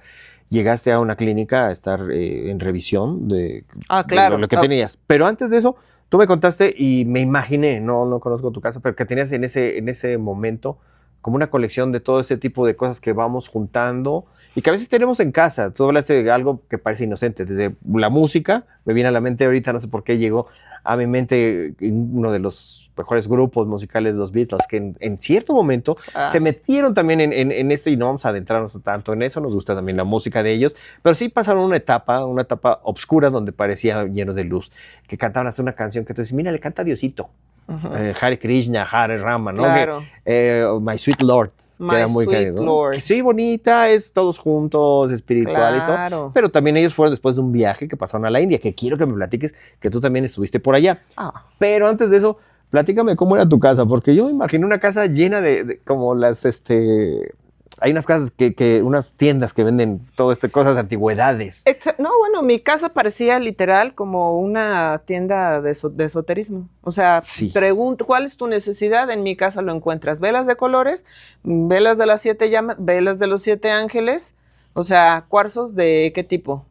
llegaste a una clínica a estar en revisión de lo que tenías. Pero antes de eso, tú me contaste y me imaginé, no conozco tu casa, pero que tenías en ese momento como una colección de todo ese tipo de cosas que vamos juntando y que a veces tenemos en casa. Tú hablaste de algo que parece inocente, desde la música, me viene a la mente ahorita, no sé por qué llegó a mi mente uno de los mejores grupos musicales, los Beatles, que en cierto momento se metieron también en esto y no vamos a adentrarnos tanto en eso, nos gusta también la música de ellos, pero sí pasaron una etapa obscura donde parecía llenos de luz, que cantaban hasta una canción que tú dices, mira, le canta Diosito. Hare Krishna, Hare Rama, ¿no? Claro. My Sweet Lord, My que era muy Sweet cariñoso, ¿no? Lord. Que sí, bonita, es todos juntos, espiritual y todo. Claro. Pero también ellos fueron después de un viaje que pasaron a la India, que quiero que me platiques, que tú también estuviste por allá. Ah. Pero antes de eso, platícame cómo era tu casa, porque yo me imagino una casa llena de como las, hay unas casas unas tiendas que venden todo cosas de antigüedades. No, bueno, mi casa parecía literal como una tienda de esoterismo. O sea, Sí. pregunto, ¿cuál es tu necesidad? En mi casa lo encuentras. Velas de colores, velas de las 7 llamas, velas de los 7 ángeles. O sea, cuarzos de qué tipo.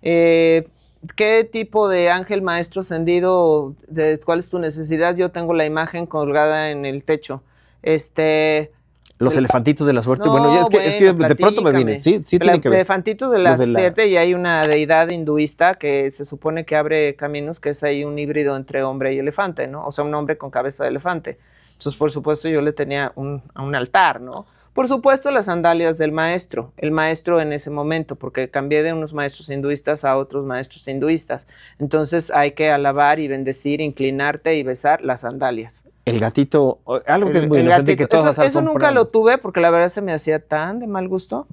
¿Qué tipo de ángel maestro ascendido? ¿Cuál es tu necesidad? Yo tengo la imagen colgada en el techo. Los elefantitos de la suerte. No, Bueno, es que de pronto me platícame. vienen. Sí, tienen que ver. Elefantitos de Los las de la- 7 y hay una deidad hinduista que se supone que abre caminos, que es ahí un híbrido entre hombre y elefante, ¿no? O sea, un hombre con cabeza de elefante. Entonces, por supuesto, yo le tenía a un altar, ¿no? Por supuesto, las sandalias del maestro, el maestro en ese momento, porque cambié de unos maestros hinduistas a otros maestros hinduistas. Entonces, hay que alabar y bendecir, inclinarte y besar las sandalias. El gatito, algo que es muy El inocente gatito. que todos Eso nunca lo tuve porque la verdad se me hacía tan de mal gusto.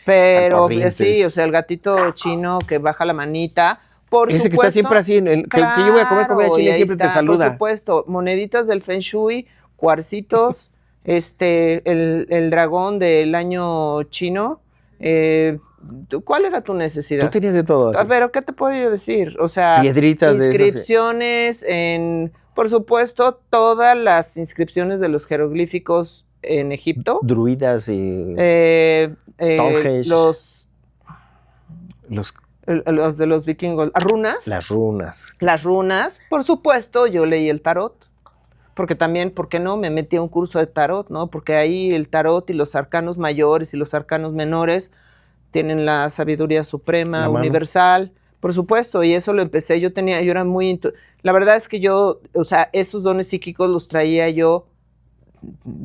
Pero sí, o sea, el gatito chino que baja la manita. Por Ese supuesto, que está siempre así, que yo voy a comer comida china y siempre te saluda. Por supuesto, moneditas del Feng Shui, cuarcitos, el dragón del año chino. ¿Cuál era tu necesidad? Tú tenías de todo. Así. Pero, ¿qué te puedo yo decir? O sea, piedritas inscripciones por supuesto, todas las inscripciones de los jeroglíficos en Egipto. Druidas y Stonehenge. Los de los vikingos. Runas. Las runas. Las runas. Por supuesto, yo leí el tarot. Porque también, ¿por qué no? Me metí a un curso de tarot, ¿no? Porque ahí el tarot y los arcanos mayores y los arcanos menores tienen la sabiduría suprema, universal. Por supuesto, y eso lo empecé. Yo era muy... La verdad es que yo, o sea, esos dones psíquicos los traía yo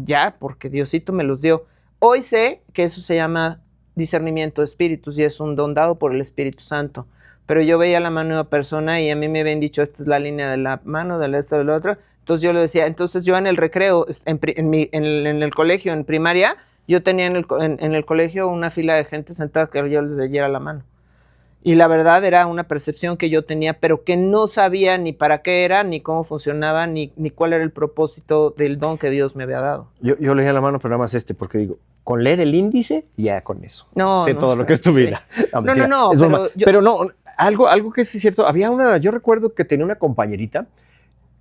ya, porque Diosito me los dio. Hoy sé que eso se llama discernimiento de espíritus y es un don dado por el Espíritu Santo. Pero yo veía la mano de una persona y a mí me habían dicho, esta es la línea de la mano, de esto, de lo otro. Entonces yo le decía, entonces yo en el recreo, en el colegio, en primaria, yo tenía en el colegio una fila de gente sentada que yo les leyera la mano. Y la verdad era una percepción que yo tenía, pero que no sabía ni para qué era, ni cómo funcionaba, ni cuál era el propósito del don que Dios me había dado. Yo leía la mano, pero nada más porque digo, con leer el índice, ya con eso. No, sé todo lo que es tu vida. Sí. No, pero no, algo que sí es cierto, yo recuerdo que tenía una compañerita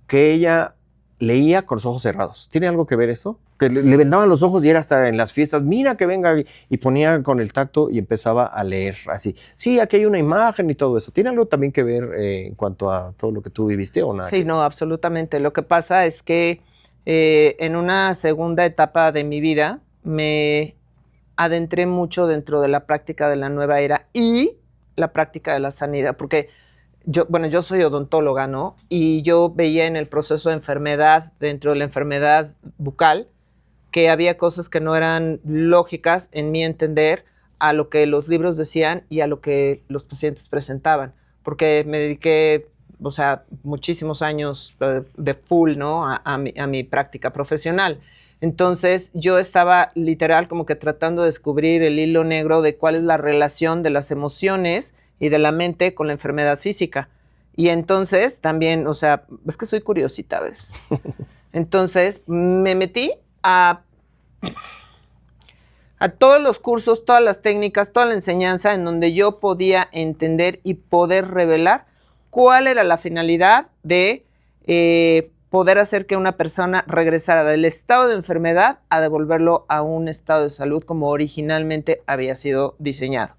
que ella leía con los ojos cerrados. ¿Tiene algo que ver eso? Que le vendaban los ojos y era hasta en las fiestas, mira que venga, y ponía con el tacto y empezaba a leer así. Sí, aquí hay una imagen y todo eso. ¿Tiene algo también que ver en cuanto a todo lo que tú viviste o nada? Sí, no, absolutamente. Lo que pasa es que en una segunda etapa de mi vida me adentré mucho dentro de la práctica de la nueva era y la práctica de la sanidad, porque yo soy odontóloga, ¿no? Y yo veía en el proceso de enfermedad, dentro de la enfermedad bucal, que había cosas que no eran lógicas, en mi entender, a lo que los libros decían y a lo que los pacientes presentaban. Porque me dediqué, o sea, muchísimos años de full, ¿no? A mi práctica profesional. Entonces, yo estaba literal como que tratando de descubrir el hilo negro de cuál es la relación de las emociones y de la mente con la enfermedad física. Y entonces también, o sea, es que soy curiosita, ¿ves? Entonces me metí a todos los cursos, todas las técnicas, toda la enseñanza en donde yo podía entender y poder revelar cuál era la finalidad de poder hacer que una persona regresara del estado de enfermedad a devolverlo a un estado de salud como originalmente había sido diseñado.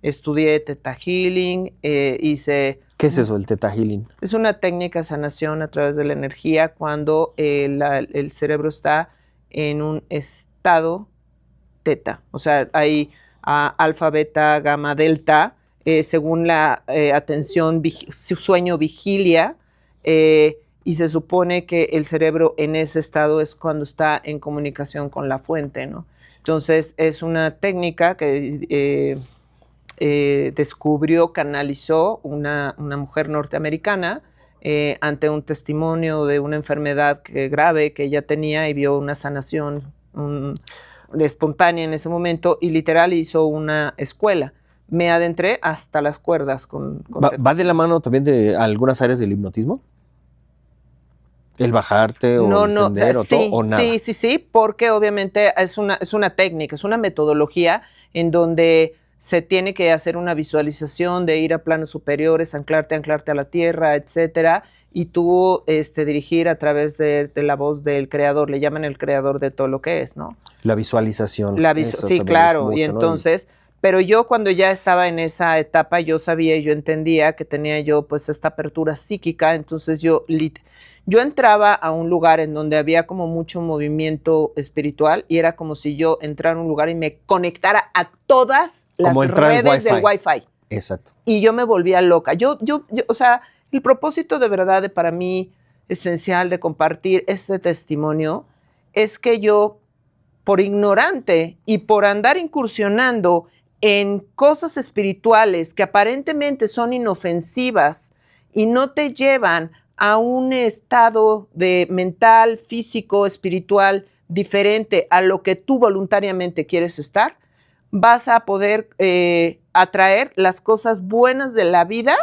Estudié Theta Healing, hice... ¿Qué es eso, el Theta Healing? Es una técnica de sanación a través de la energía cuando el cerebro está en un estado teta. O sea, hay alfa, beta, gamma, delta, según la atención, sueño, vigilia, y se supone que el cerebro en ese estado es cuando está en comunicación con la fuente, ¿no? Entonces, es una técnica que... descubrió, canalizó una mujer norteamericana ante un testimonio de una enfermedad grave que ella tenía y vio una sanación espontánea en ese momento y literal hizo una escuela. Me adentré hasta las cuerdas con ¿Va de la mano también de algunas áreas del hipnotismo? ¿El bajarte o el ascender o sí, todo o nada? Sí, porque obviamente es una técnica, es una metodología en donde se tiene que hacer una visualización de ir a planos superiores, anclarte a la tierra, etcétera, y tú dirigir a través de la voz del creador, le llaman el creador de todo lo que es, ¿no? La visualización. Sí, claro, y entonces, ¿no? Pero yo cuando ya estaba en esa etapa, yo sabía y yo entendía que tenía yo pues esta apertura psíquica, entonces yo entraba a un lugar en donde había como mucho movimiento espiritual y era como si yo entrara a un lugar y me conectara a todas las redes del Wi-Fi. Exacto. Y yo me volvía loca. O sea, el propósito de verdad para mí esencial de compartir este testimonio es que yo, por ignorante y por andar incursionando en cosas espirituales que aparentemente son inofensivas y no te llevan a un estado de mental, físico, espiritual diferente a lo que tú voluntariamente quieres estar, vas a poder atraer las cosas buenas de la vida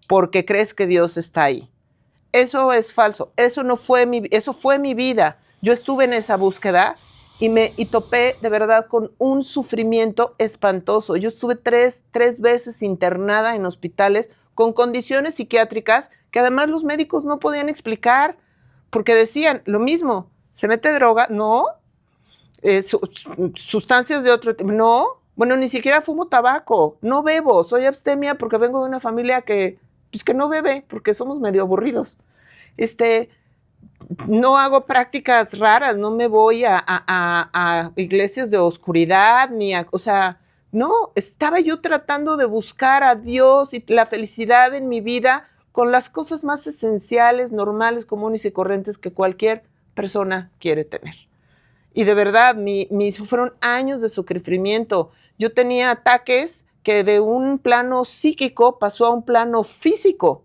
porque crees que Dios está ahí. Eso es falso. Eso fue mi vida. Yo estuve en esa búsqueda y topé de verdad con un sufrimiento espantoso. Yo estuve tres veces internada en hospitales con condiciones psiquiátricas que además los médicos no podían explicar porque decían lo mismo, ¿se mete droga? No. Sustancias de otro tipo, no. Bueno, ni siquiera fumo tabaco, no bebo, soy abstemia porque vengo de una familia que no bebe porque somos medio aburridos. No hago prácticas raras, no me voy a iglesias de oscuridad, o sea, no, estaba yo tratando de buscar a Dios y la felicidad en mi vida con las cosas más esenciales, normales, comunes y corrientes que cualquier persona quiere tener. Y de verdad, fueron años de sufrimiento. Yo tenía ataques que de un plano psíquico pasó a un plano físico.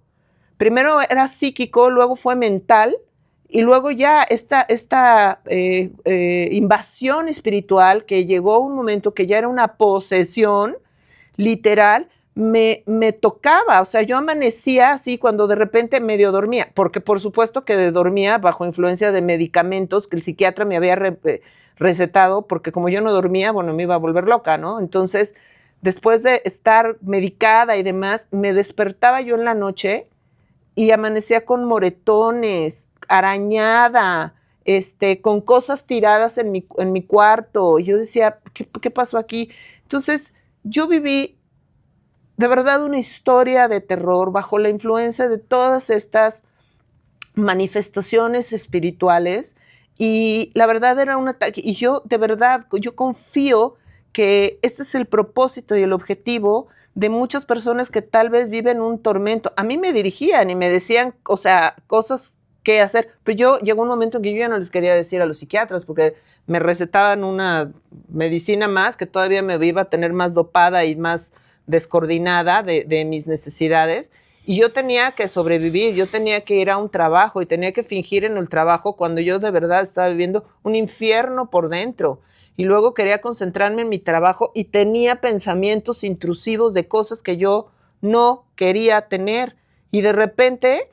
Primero era psíquico, luego fue mental, y luego ya esta invasión espiritual que llegó a un momento que ya era una posesión literal, me tocaba. O sea, yo amanecía así cuando de repente medio dormía, porque por supuesto que dormía bajo influencia de medicamentos que el psiquiatra me había recetado, porque como yo no dormía, bueno, me iba a volver loca, ¿no? Entonces, después de estar medicada y demás, me despertaba yo en la noche y amanecía con moretones, arañada, con cosas tiradas en mi cuarto. Y yo decía, ¿qué pasó aquí? Entonces, yo viví de verdad una historia de terror bajo la influencia de todas estas manifestaciones espirituales. Y la verdad era un ataque. Y yo, de verdad, yo confío que este es el propósito y el objetivo de muchas personas que tal vez viven un tormento. A mí me dirigían y me decían, o sea, cosas que hacer, pero llegó un momento en que yo ya no les quería decir a los psiquiatras porque me recetaban una medicina más que todavía me iba a tener más dopada y más descoordinada de mis necesidades, y yo tenía que sobrevivir, yo tenía que ir a un trabajo y tenía que fingir en el trabajo cuando yo de verdad estaba viviendo un infierno por dentro. Y luego quería concentrarme en mi trabajo y tenía pensamientos intrusivos de cosas que yo no quería tener. Y de repente,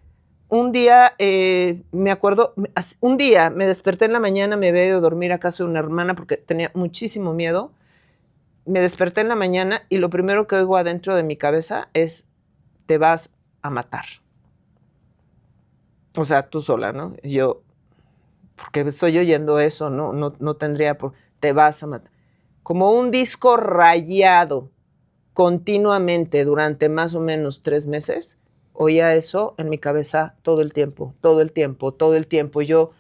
un día, me acuerdo, un día me desperté en la mañana, me había ido a dormir a casa de una hermana porque tenía muchísimo miedo. Me desperté en la mañana y lo primero que oigo adentro de mi cabeza es, te vas a matar. O sea, tú sola, ¿no? Y yo, porque estoy oyendo eso, no tendría por... Te vas a matar. Como un disco rayado continuamente durante más o menos 3 meses, oía eso en mi cabeza todo el tiempo. Yo,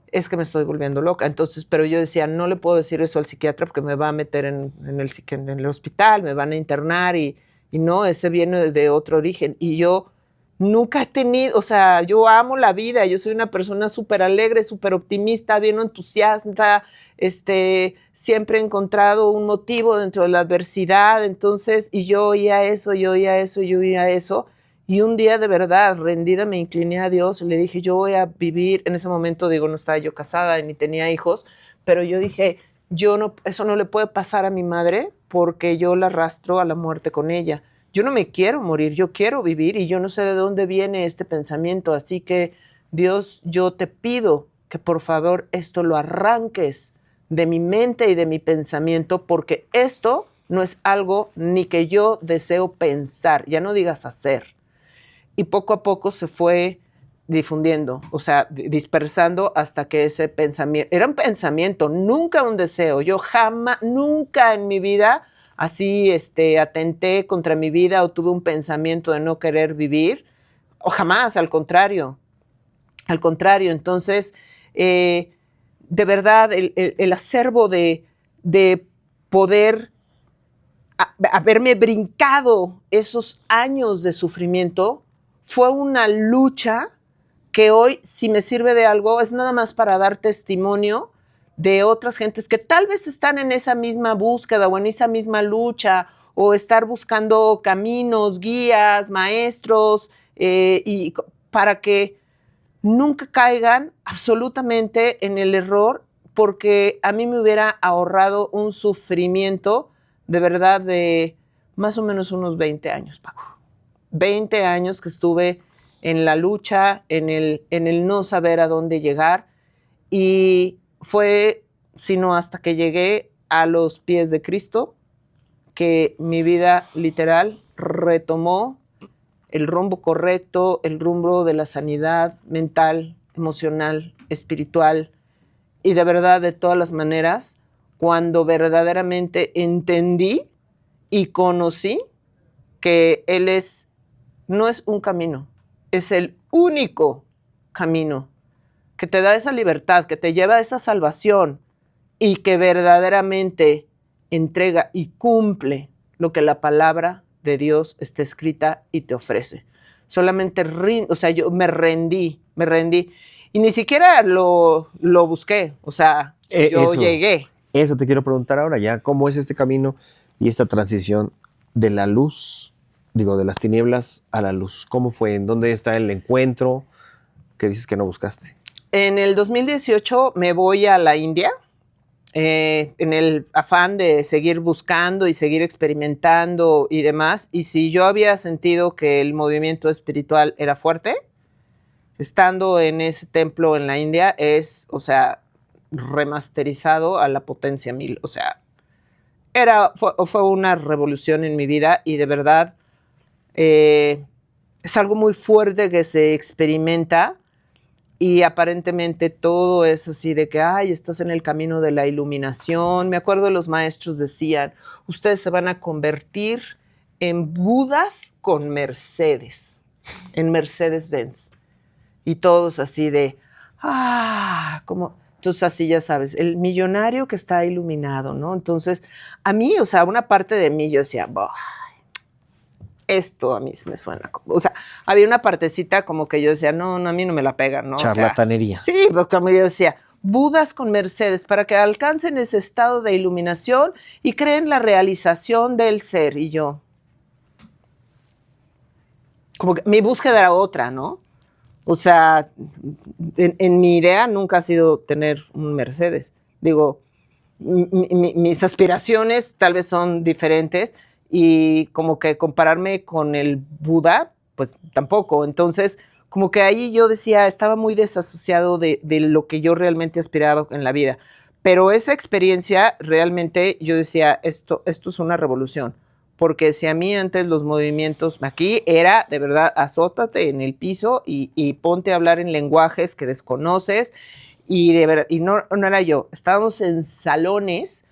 es que me estoy volviendo loca. Entonces, pero yo decía, no le puedo decir eso al psiquiatra porque me va a meter en el hospital, me van a internar y no, ese viene de otro origen. Y yo nunca he tenido, o sea, yo amo la vida, yo soy una persona súper alegre, súper optimista, bien entusiasta, siempre he encontrado un motivo dentro de la adversidad. Entonces, y yo oía eso, Y un día de verdad, rendida, me incliné a Dios y le dije, yo voy a vivir, en ese momento digo, no estaba yo casada ni tenía hijos, pero yo dije, eso no le puede pasar a mi madre porque yo la arrastro a la muerte con ella. Yo no me quiero morir, yo quiero vivir y yo no sé de dónde viene este pensamiento. Así que, Dios, yo te pido que por favor esto lo arranques de mi mente y de mi pensamiento, porque esto no es algo ni que yo deseo pensar, ya no digas hacer. Y poco a poco se fue difundiendo, o sea, dispersando hasta que ese pensamiento, era un pensamiento, nunca un deseo. Yo jamás, nunca en mi vida así atenté contra mi vida o tuve un pensamiento de no querer vivir, o jamás, al contrario. Al contrario, entonces, de verdad, el acervo de poder haberme brincado esos años de sufrimiento fue una lucha que hoy, si me sirve de algo, es nada más para dar testimonio de otras gentes que tal vez están en esa misma búsqueda o en esa misma lucha o estar buscando caminos, guías, maestros, y para que nunca caigan absolutamente en el error, porque a mí me hubiera ahorrado un sufrimiento de verdad de más o menos unos 20 años, Paco. 20 años que estuve en la lucha, en el no saber a dónde llegar, y fue sino hasta que llegué a los pies de Cristo que mi vida literal retomó el rumbo correcto, el rumbo de la sanidad mental, emocional, espiritual, y de verdad, de todas las maneras, cuando verdaderamente entendí y conocí que Él no es un camino, es el único camino que te da esa libertad, que te lleva a esa salvación y que verdaderamente entrega y cumple lo que la palabra de Dios está escrita y te ofrece. Solamente, o sea, yo me rendí. Y ni siquiera lo busqué, o sea, yo llegué. Eso te quiero preguntar ahora ya, ¿cómo es este camino y esta transición de la luz, de las tinieblas a la luz? ¿Cómo fue? ¿En dónde está el encuentro que dices que no buscaste? En el 2018 me voy a la India, en el afán de seguir buscando y seguir experimentando y demás. Y si yo había sentido que el movimiento espiritual era fuerte, estando en ese templo en la India o sea, remasterizado a la potencia 1000. O sea, fue una revolución en mi vida y de verdad es algo muy fuerte que se experimenta. Y aparentemente todo es así de que, ay, estás en el camino de la iluminación. Me acuerdo los maestros decían, ustedes se van a convertir en Budas con Mercedes, en Mercedes-Benz. Y todos así de, como, entonces así ya sabes, el millonario que está iluminado, ¿no? Entonces, a mí, o sea, una parte de mí yo decía, esto a mí me suena como, o sea, había una partecita como que yo decía, no, a mí no me la pegan, ¿no? Charlatanería. O sea, sí, porque como yo decía, Budas con Mercedes, para que alcancen ese estado de iluminación y creen la realización del ser. Y yo, como que mi búsqueda era otra, ¿no? O sea, en mi idea nunca ha sido tener un Mercedes. Digo, mis aspiraciones tal vez son diferentes, y como que compararme con el Buda, pues tampoco. Entonces, como que ahí yo decía, estaba muy desasociado de lo que yo realmente aspiraba en la vida. Pero esa experiencia realmente yo decía, esto es una revolución. Porque si a mí antes los movimientos aquí era de verdad, azótate en el piso y ponte a hablar en lenguajes que desconoces, y de verdad, y no era yo, estábamos en salones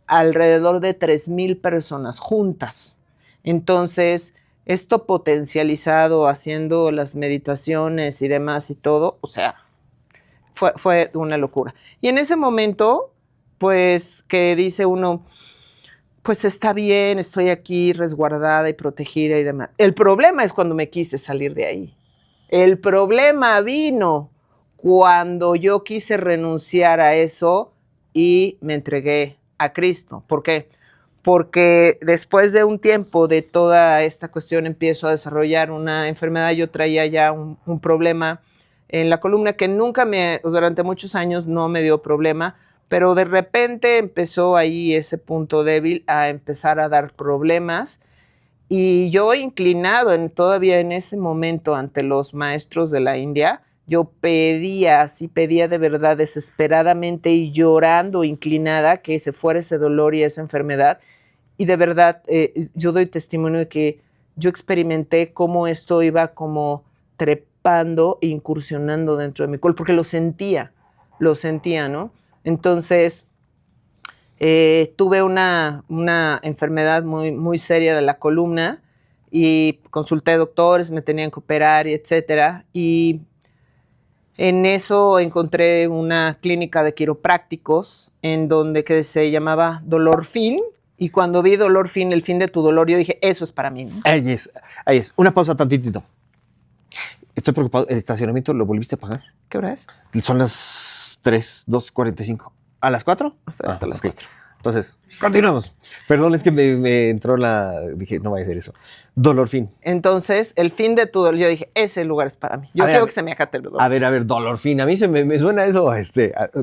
alrededor de 3,000 personas juntas. Entonces, esto potencializado haciendo las meditaciones y demás y todo, o sea, fue una locura. Y en ese momento, pues, que dice uno, pues está bien, estoy aquí resguardada y protegida y demás. El problema es cuando me quise salir de ahí. El problema vino cuando yo quise renunciar a eso y me entregué a Cristo. ¿Por qué? porque después de un tiempo de toda esta cuestión empiezo a desarrollar una enfermedad. Yo traía ya un problema en la columna que durante muchos años no me dio problema, pero de repente empezó ahí ese punto débil a empezar a dar problemas. Y yo inclinado todavía en ese momento ante los maestros de la India, yo pedía de verdad desesperadamente y llorando, inclinada, que se fuera ese dolor y esa enfermedad. Y de verdad, yo doy testimonio de que yo experimenté cómo esto iba como trepando e incursionando dentro de mi cuerpo, porque lo sentía, ¿no? Entonces, tuve una enfermedad muy, muy seria de la columna y consulté doctores, me tenían que operar y etcétera. Y en eso encontré una clínica de quiroprácticos que se llamaba Dolor Fin. Y cuando vi Dolor Fin, el fin de tu dolor, yo dije, eso es para mí, ¿no? Ahí es. Una pausa tantitito. Estoy preocupado. ¿El estacionamiento lo volviste a pagar? ¿Qué hora es? Son las 2:45. ¿A las 4? Hasta las 4. Entonces, continuamos. Perdón, es que me entró dije, no vaya a ser eso. Dolor Fin. Entonces, el fin de tu dolor, yo dije, ese lugar es para mí. Yo quiero que se me acate el dolor. A ver, Dolor Fin. A mí me suena eso,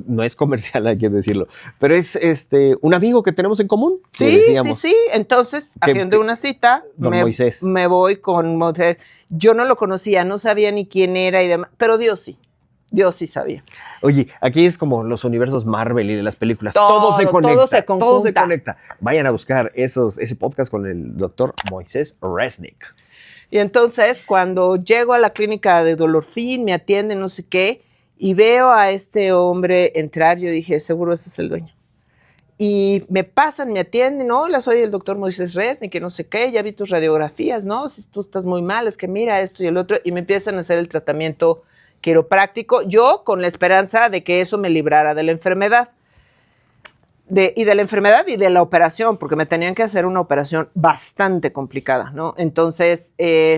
no es comercial, hay que decirlo, pero es un amigo que tenemos en común. Sí. Entonces, agendé una cita. Moisés. Me voy con Moisés. Yo no lo conocía, no sabía ni quién era y demás, pero Dios sí. Dios sí sabía. Oye, aquí es como los universos Marvel y de las películas. Todo se conecta. Todo se conecta. Vayan a buscar ese podcast con el doctor Moisés Resnick. Y entonces, cuando llego a la clínica de Dolor Fin, me atienden, no sé qué, y veo a este hombre entrar, yo dije, seguro ese es el dueño. Y me atienden, hola, soy el doctor Moisés Resnick, que no sé qué, ya vi tus radiografías, ¿no? Si tú estás muy mal, es que mira esto y el otro, y me empiezan a hacer el tratamiento quiropráctico, yo con la esperanza de que eso me librara de la enfermedad. Y de la enfermedad y de la operación, porque me tenían que hacer una operación bastante complicada, ¿no? Entonces,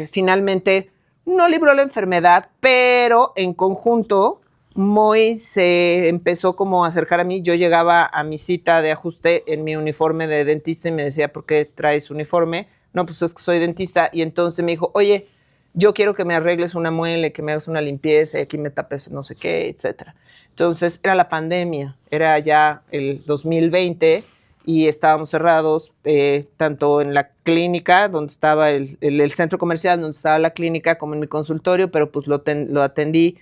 finalmente, no libró la enfermedad, pero en conjunto, Moy se empezó como a acercar a mí. Yo llegaba a mi cita de ajuste en mi uniforme de dentista y me decía, ¿por qué traes uniforme? No, pues es que soy dentista. Y entonces me dijo, oye, yo quiero que me arregles una muela, que me hagas una limpieza y aquí me tapes no sé qué, etcétera. Entonces, era la pandemia, era ya el 2020 y estábamos cerrados, tanto en la clínica, donde estaba el centro comercial, donde estaba la clínica, como en mi consultorio, pero pues lo atendí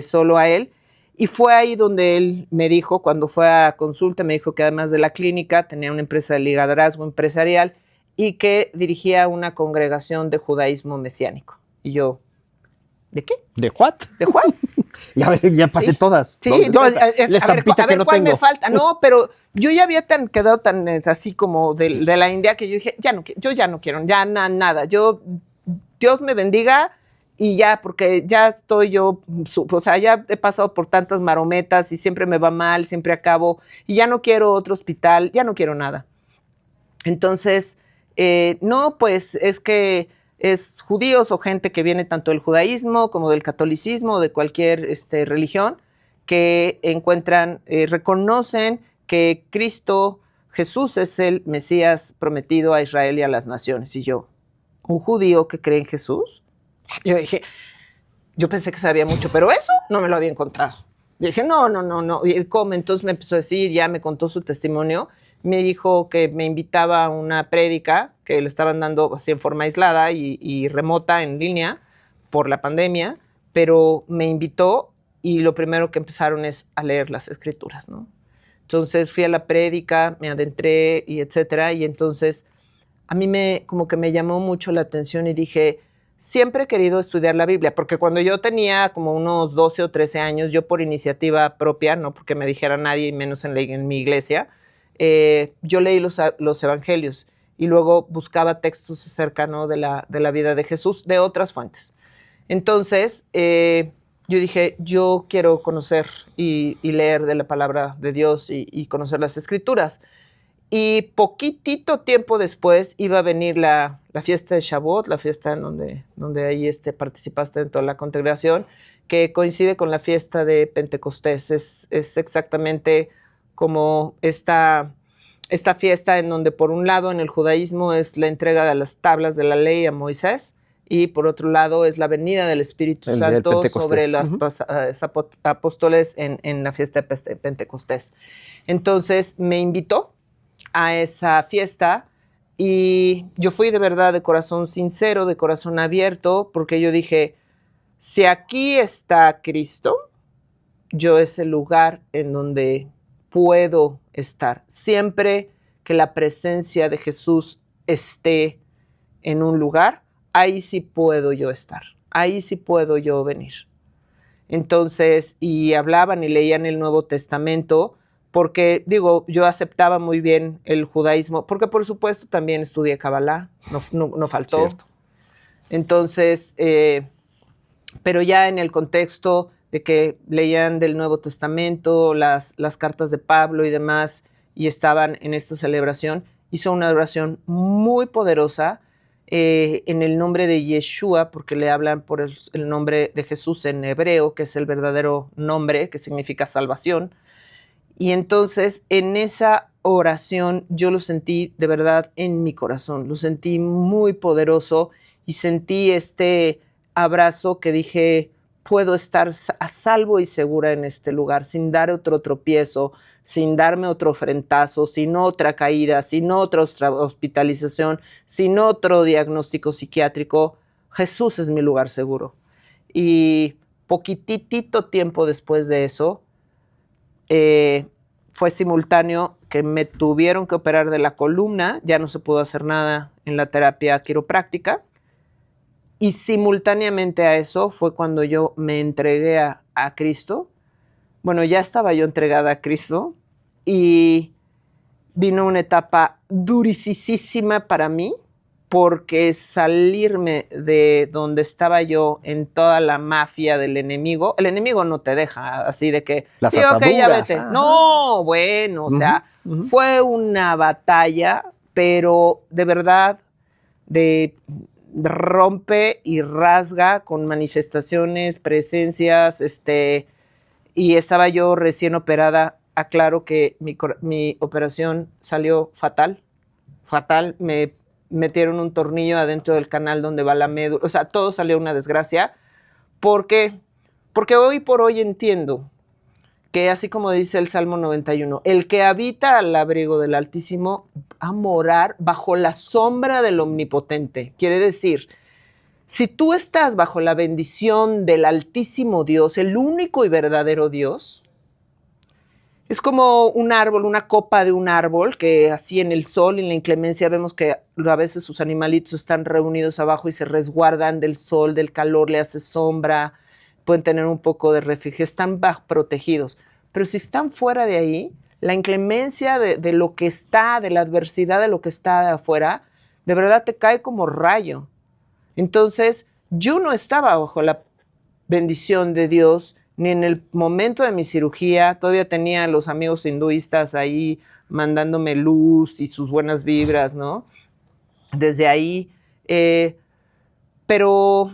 solo a él. Y fue ahí donde él me dijo, cuando fue a consulta, me dijo que además de la clínica, tenía una empresa de liderazgo empresarial y que dirigía una congregación de judaísmo mesiánico. Y yo, ¿de qué? ¿De what? ¿De what? Ya pasé todas. Sí, no, la estampita que no ¿cuál tengo? me falta? No, pero yo ya había quedado tan así como de la India que yo dije, yo ya no quiero, ya nada. Dios me bendiga y ya, porque ya estoy yo, o sea, ya he pasado por tantas marometas y siempre me va mal, siempre acabo, y ya no quiero otro hospital, ya no quiero nada. Entonces, no, pues es que es judíos o gente que viene tanto del judaísmo como del catolicismo, de cualquier religión, que encuentran, reconocen que Cristo, Jesús es el Mesías prometido a Israel y a las naciones. Y yo, ¿un judío que cree en Jesús? Yo dije, yo pensé que sabía mucho, pero eso no me lo había encontrado. Yo dije, no. Y ¿cómo? Entonces me empezó a decir, ya me contó su testimonio. Me dijo que me invitaba a una prédica que le estaban dando así en forma aislada y remota en línea por la pandemia, pero me invitó y lo primero que empezaron es a leer las escrituras, ¿no? Entonces fui a la prédica, me adentré y etcétera, y entonces a mí como que me llamó mucho la atención y dije, siempre he querido estudiar la Biblia, porque cuando yo tenía como unos 12 o 13 años, yo por iniciativa propia, no porque me dijera nadie, y menos en mi iglesia, yo leí los evangelios y luego buscaba textos acerca, ¿no?, de la vida de Jesús, de otras fuentes. Entonces, yo dije, yo quiero conocer y leer de la palabra de Dios y conocer las escrituras. Y poquitito tiempo después iba a venir la fiesta de Shavuot, la fiesta en donde ahí participaste en toda la congregación, que coincide con la fiesta de Pentecostés. Es exactamente como esta esta fiesta en donde por un lado en el judaísmo es la entrega de las tablas de la ley a Moisés y por otro lado es la venida del Espíritu Santo sobre los apóstoles en la fiesta de Pentecostés. Entonces me invitó a esa fiesta y yo fui de verdad de corazón sincero, de corazón abierto, porque yo dije, si aquí está Cristo, yo es el lugar en donde puedo estar. Siempre que la presencia de Jesús esté en un lugar, ahí sí puedo yo estar, ahí sí puedo yo venir. Entonces, y hablaban y leían el Nuevo Testamento, porque, digo, yo aceptaba muy bien el judaísmo, porque por supuesto también estudié Kabbalah, no faltó. Cierto. Entonces, pero ya en el contexto de que leían del Nuevo Testamento, las cartas de Pablo y demás, y estaban en esta celebración, hizo una oración muy poderosa en el nombre de Yeshua, porque le hablan por el nombre de Jesús en hebreo, que es el verdadero nombre, que significa salvación. Y entonces en esa oración yo lo sentí de verdad en mi corazón, lo sentí muy poderoso y sentí este abrazo que dije, puedo estar a salvo y segura en este lugar, sin dar otro tropiezo, sin darme otro frentazo, sin otra caída, sin otra hospitalización, sin otro diagnóstico psiquiátrico. Jesús es mi lugar seguro. Y poquitito tiempo después de eso, fue simultáneo que me tuvieron que operar de la columna, ya no se pudo hacer nada en la terapia quiropráctica, y simultáneamente a eso fue cuando yo me entregué a Cristo. Bueno, ya estaba yo entregada a Cristo y vino una etapa durisísima para mí, porque salirme de donde estaba yo en toda la mafia del enemigo, el enemigo no te deja así de que, las ataduras, okay, ya vete. No, bueno, o sea, fue una batalla, pero de verdad, de rompe y rasga con manifestaciones, presencias, y estaba yo recién operada. Aclaro que mi operación salió fatal, me metieron un tornillo adentro del canal donde va la médula, o sea, todo salió una desgracia, porque hoy por hoy entiendo que así como dice el Salmo 91, el que habita al abrigo del Altísimo va a morar bajo la sombra del Omnipotente. Quiere decir, si tú estás bajo la bendición del Altísimo Dios, el único y verdadero Dios, es como un árbol, una copa de un árbol, que así en el sol y en la inclemencia vemos que a veces sus animalitos están reunidos abajo y se resguardan del sol, del calor, le hace sombra, pueden tener un poco de refugio, están protegidos. Pero si están fuera de ahí, la inclemencia de lo que está, de la adversidad de lo que está de afuera, de verdad te cae como rayo. Entonces, yo no estaba bajo la bendición de Dios, ni en el momento de mi cirugía. Todavía tenía a los amigos hinduistas ahí mandándome luz y sus buenas vibras, ¿no? Desde ahí. Pero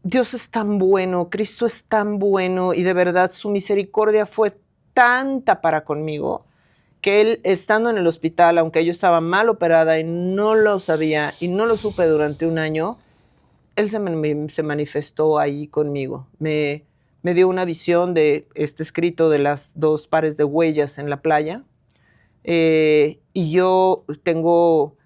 Dios es tan bueno, Cristo es tan bueno y de verdad su misericordia fue tanta para conmigo que Él, estando en el hospital, aunque yo estaba mal operada y no lo sabía y no lo supe durante un año, Él se manifestó ahí conmigo. Me dio una visión de este escrito de las 2 pares de huellas en la playa, y yo tengo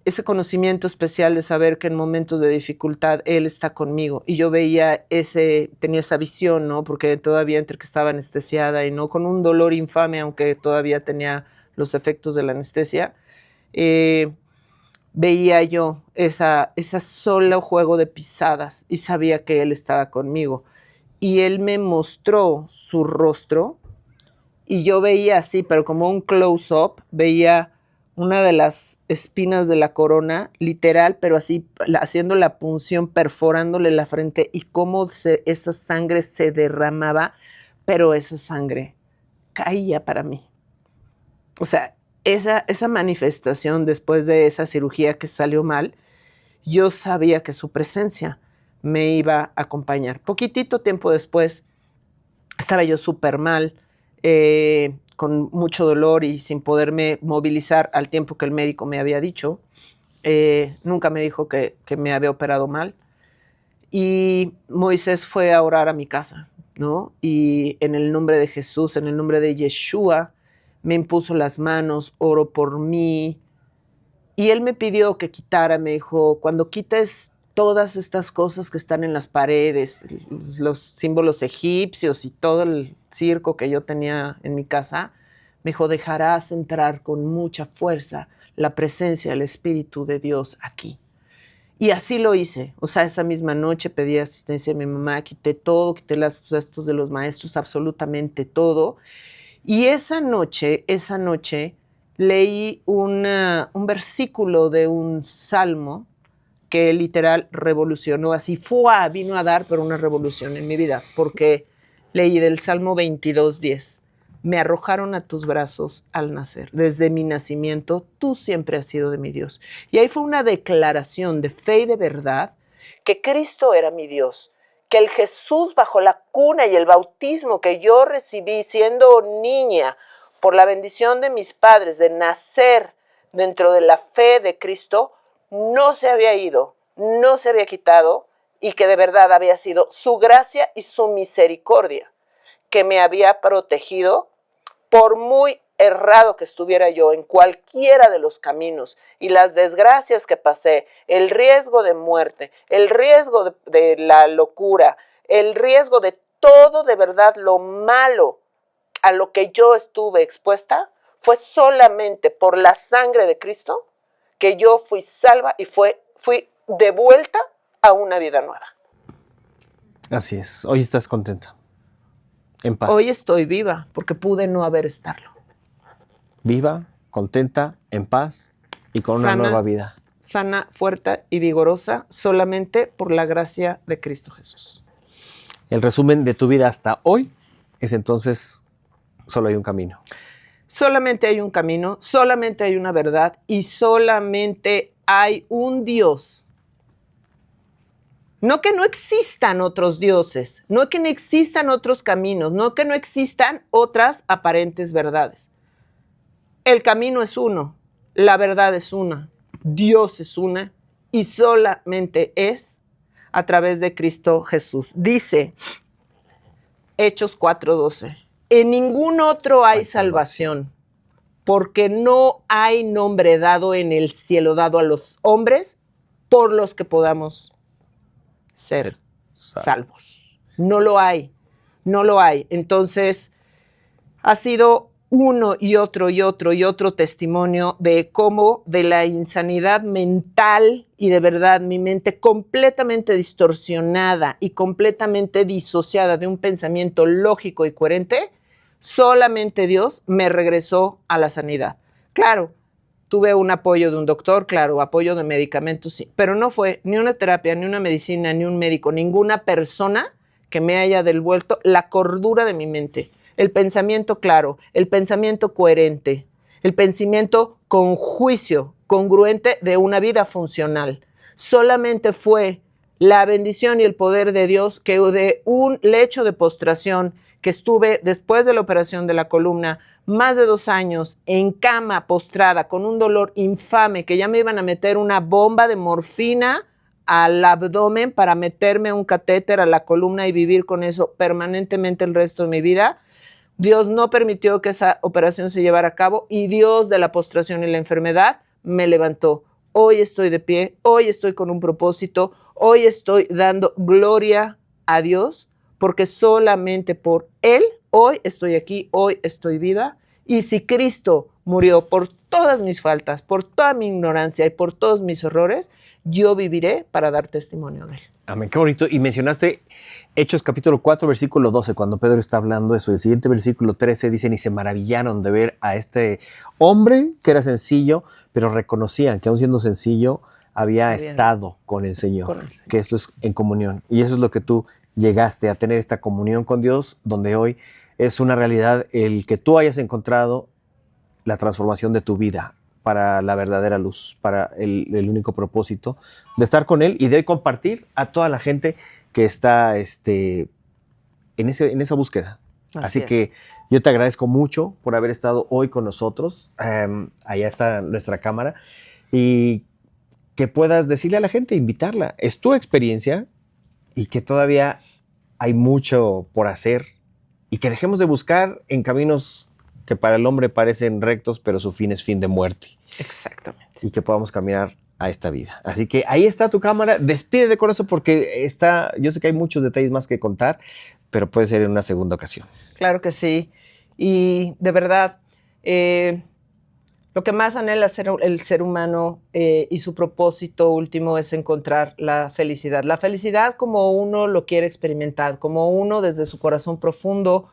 ese conocimiento especial de saber que en momentos de dificultad Él está conmigo. Y yo tenía esa visión, ¿no? Porque todavía entre que estaba anestesiada y no con un dolor infame, aunque todavía tenía los efectos de la anestesia, veía yo esa solo juego de pisadas y sabía que Él estaba conmigo. Y Él me mostró su rostro y yo veía así, pero como un close-up, veía una de las espinas de la corona, literal, pero así, haciendo la punción, perforándole la frente y cómo esa sangre se derramaba, pero esa sangre caía para mí. O sea, esa manifestación después de esa cirugía que salió mal, yo sabía que su presencia me iba a acompañar. Poquitito tiempo después, estaba yo súper mal, con mucho dolor y sin poderme movilizar al tiempo que el médico me había dicho. Nunca me dijo que me había operado mal. Y Moisés fue a orar a mi casa, ¿no? Y en el nombre de Jesús, en el nombre de Yeshua, me impuso las manos, oró por mí. Y él me pidió que quitara, me dijo, cuando quites todas estas cosas que están en las paredes, los símbolos egipcios y todo el circo que yo tenía en mi casa, me dijo, dejarás entrar con mucha fuerza la presencia del Espíritu de Dios aquí. Y así lo hice. O sea, esa misma noche pedí asistencia a mi mamá, quité todo, quité los restos de los maestros, absolutamente todo. Y esa noche leí un versículo de un salmo que literal revolucionó, así vino a dar, pero una revolución en mi vida, porque leí del Salmo 22:10. Me arrojaron a tus brazos al nacer. Desde mi nacimiento, tú siempre has sido de mi Dios. Y ahí fue una declaración de fe y de verdad que Cristo era mi Dios, que el Jesús bajo la cuna y el bautismo que yo recibí siendo niña por la bendición de mis padres de nacer dentro de la fe de Cristo, no se había ido, no se había quitado y que de verdad había sido su gracia y su misericordia que me había protegido por muy errado que estuviera yo en cualquiera de los caminos y las desgracias que pasé, el riesgo de muerte, el riesgo de la locura, el riesgo de todo de verdad lo malo a lo que yo estuve expuesta, fue solamente por la sangre de Cristo que yo fui salva y fui devuelta a una vida nueva. Así es. Hoy estás contenta. En paz. Hoy estoy viva porque pude no haber estarlo. Viva, contenta, en paz y con una nueva vida. Sana, fuerte y vigorosa solamente por la gracia de Cristo Jesús. El resumen de tu vida hasta hoy es entonces solo hay un camino. Solamente hay un camino, solamente hay una verdad y solamente hay un Dios. No que no existan otros dioses, no que no existan otros caminos, no que no existan otras aparentes verdades. El camino es uno, la verdad es una, Dios es una y solamente es a través de Cristo Jesús. Dice Hechos 4:12, en ningún otro hay salvación, porque no hay nombre dado en el cielo dado a los hombres por los que podamos ser salvos. No lo hay, no lo hay. Entonces, ha sido uno y otro testimonio de cómo de la insanidad mental y de verdad mi mente completamente distorsionada y completamente disociada de un pensamiento lógico y coherente, solamente Dios me regresó a la sanidad. Claro, tuve un apoyo de un doctor, claro, apoyo de medicamentos, sí, pero no fue ni una terapia, ni una medicina, ni un médico, ninguna persona que me haya devuelto la cordura de mi mente, el pensamiento claro, el pensamiento coherente, el pensamiento con juicio, congruente de una vida funcional. Solamente fue la bendición y el poder de Dios que de un lecho de postración que estuve después de la operación de la columna, más de 2 años en cama postrada con un dolor infame que ya me iban a meter una bomba de morfina al abdomen para meterme un catéter a la columna y vivir con eso permanentemente el resto de mi vida. Dios no permitió que esa operación se llevara a cabo y Dios de la postración y la enfermedad me levantó. Hoy estoy de pie, hoy estoy con un propósito, hoy estoy dando gloria a Dios porque solamente por Él hoy estoy aquí, hoy estoy viva. Y si Cristo murió por todas mis faltas, por toda mi ignorancia y por todos mis errores, yo viviré para dar testimonio de Él. Amén, qué bonito. Y mencionaste Hechos capítulo 4, versículo 12, cuando Pedro está hablando eso. El siguiente versículo 13 dicen, y se maravillaron de ver a este hombre que era sencillo, pero reconocían que aún siendo sencillo, había estado con el Señor, que esto es en comunión. Y eso es lo que tú llegaste a tener, esta comunión con Dios, donde hoy es una realidad el que tú hayas encontrado la transformación de tu vida para la verdadera luz, para el único propósito de estar con Él y de compartir a toda la gente que está en esa búsqueda. Así que Yo te agradezco mucho por haber estado hoy con nosotros. Allá está nuestra cámara. Y que puedas decirle a la gente, invitarla. Es tu experiencia y que todavía hay mucho por hacer y que dejemos de buscar en caminos que para el hombre parecen rectos, pero su fin es fin de muerte. Exactamente. Y que podamos caminar a esta vida. Así que ahí está tu cámara. Despídete con eso porque yo sé que hay muchos detalles más que contar, pero puede ser en una segunda ocasión. Claro que sí. Y de verdad, lo que más anhela el ser humano y su propósito último es encontrar la felicidad. La felicidad como uno lo quiere experimentar, como uno desde su corazón profundo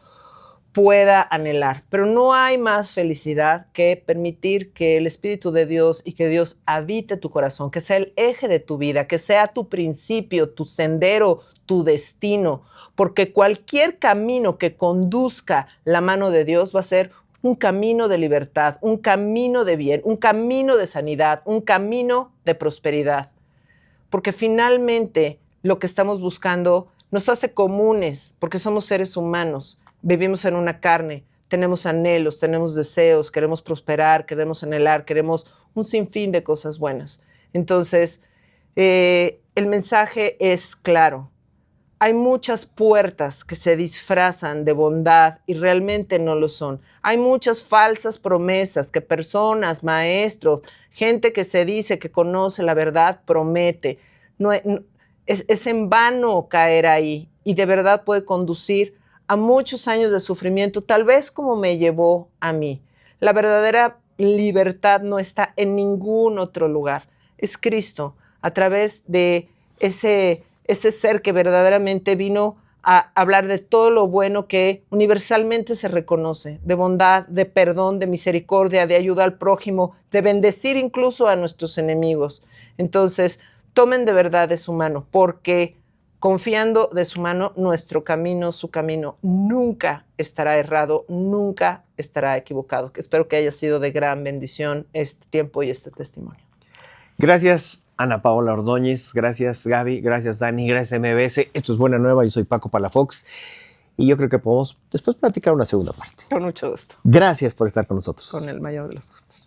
pueda anhelar. Pero no hay más felicidad que permitir que el Espíritu de Dios y que Dios habite tu corazón, que sea el eje de tu vida, que sea tu principio, tu sendero, tu destino. Porque cualquier camino que conduzca la mano de Dios va a ser un camino de libertad, un camino de bien, un camino de sanidad, un camino de prosperidad. Porque finalmente lo que estamos buscando nos hace comunes, porque somos seres humanos, vivimos en una carne, tenemos anhelos, tenemos deseos, queremos prosperar, queremos anhelar, queremos un sinfín de cosas buenas. Entonces, el mensaje es claro. Hay muchas puertas que se disfrazan de bondad y realmente no lo son. Hay muchas falsas promesas que personas, maestros, gente que se dice que conoce la verdad promete. Es en vano caer ahí y de verdad puede conducir a muchos años de sufrimiento, tal vez como me llevó a mí. La verdadera libertad no está en ningún otro lugar. Es Cristo a través de ese ser que verdaderamente vino a hablar de todo lo bueno que universalmente se reconoce, de bondad, de perdón, de misericordia, de ayuda al prójimo, de bendecir incluso a nuestros enemigos. Entonces, tomen de verdad de su mano, porque confiando de su mano, nuestro camino, su camino, nunca estará errado, nunca estará equivocado. Espero que haya sido de gran bendición este tiempo y este testimonio. Gracias, Ana Paola Ordóñez. Gracias, Gaby. Gracias, Dani. Gracias, MBS. Esto es Buena Nueva. Yo soy Paco Palafox. Y yo creo que podemos después platicar una segunda parte. Con mucho gusto. Gracias por estar con nosotros. Con el mayor de los gustos.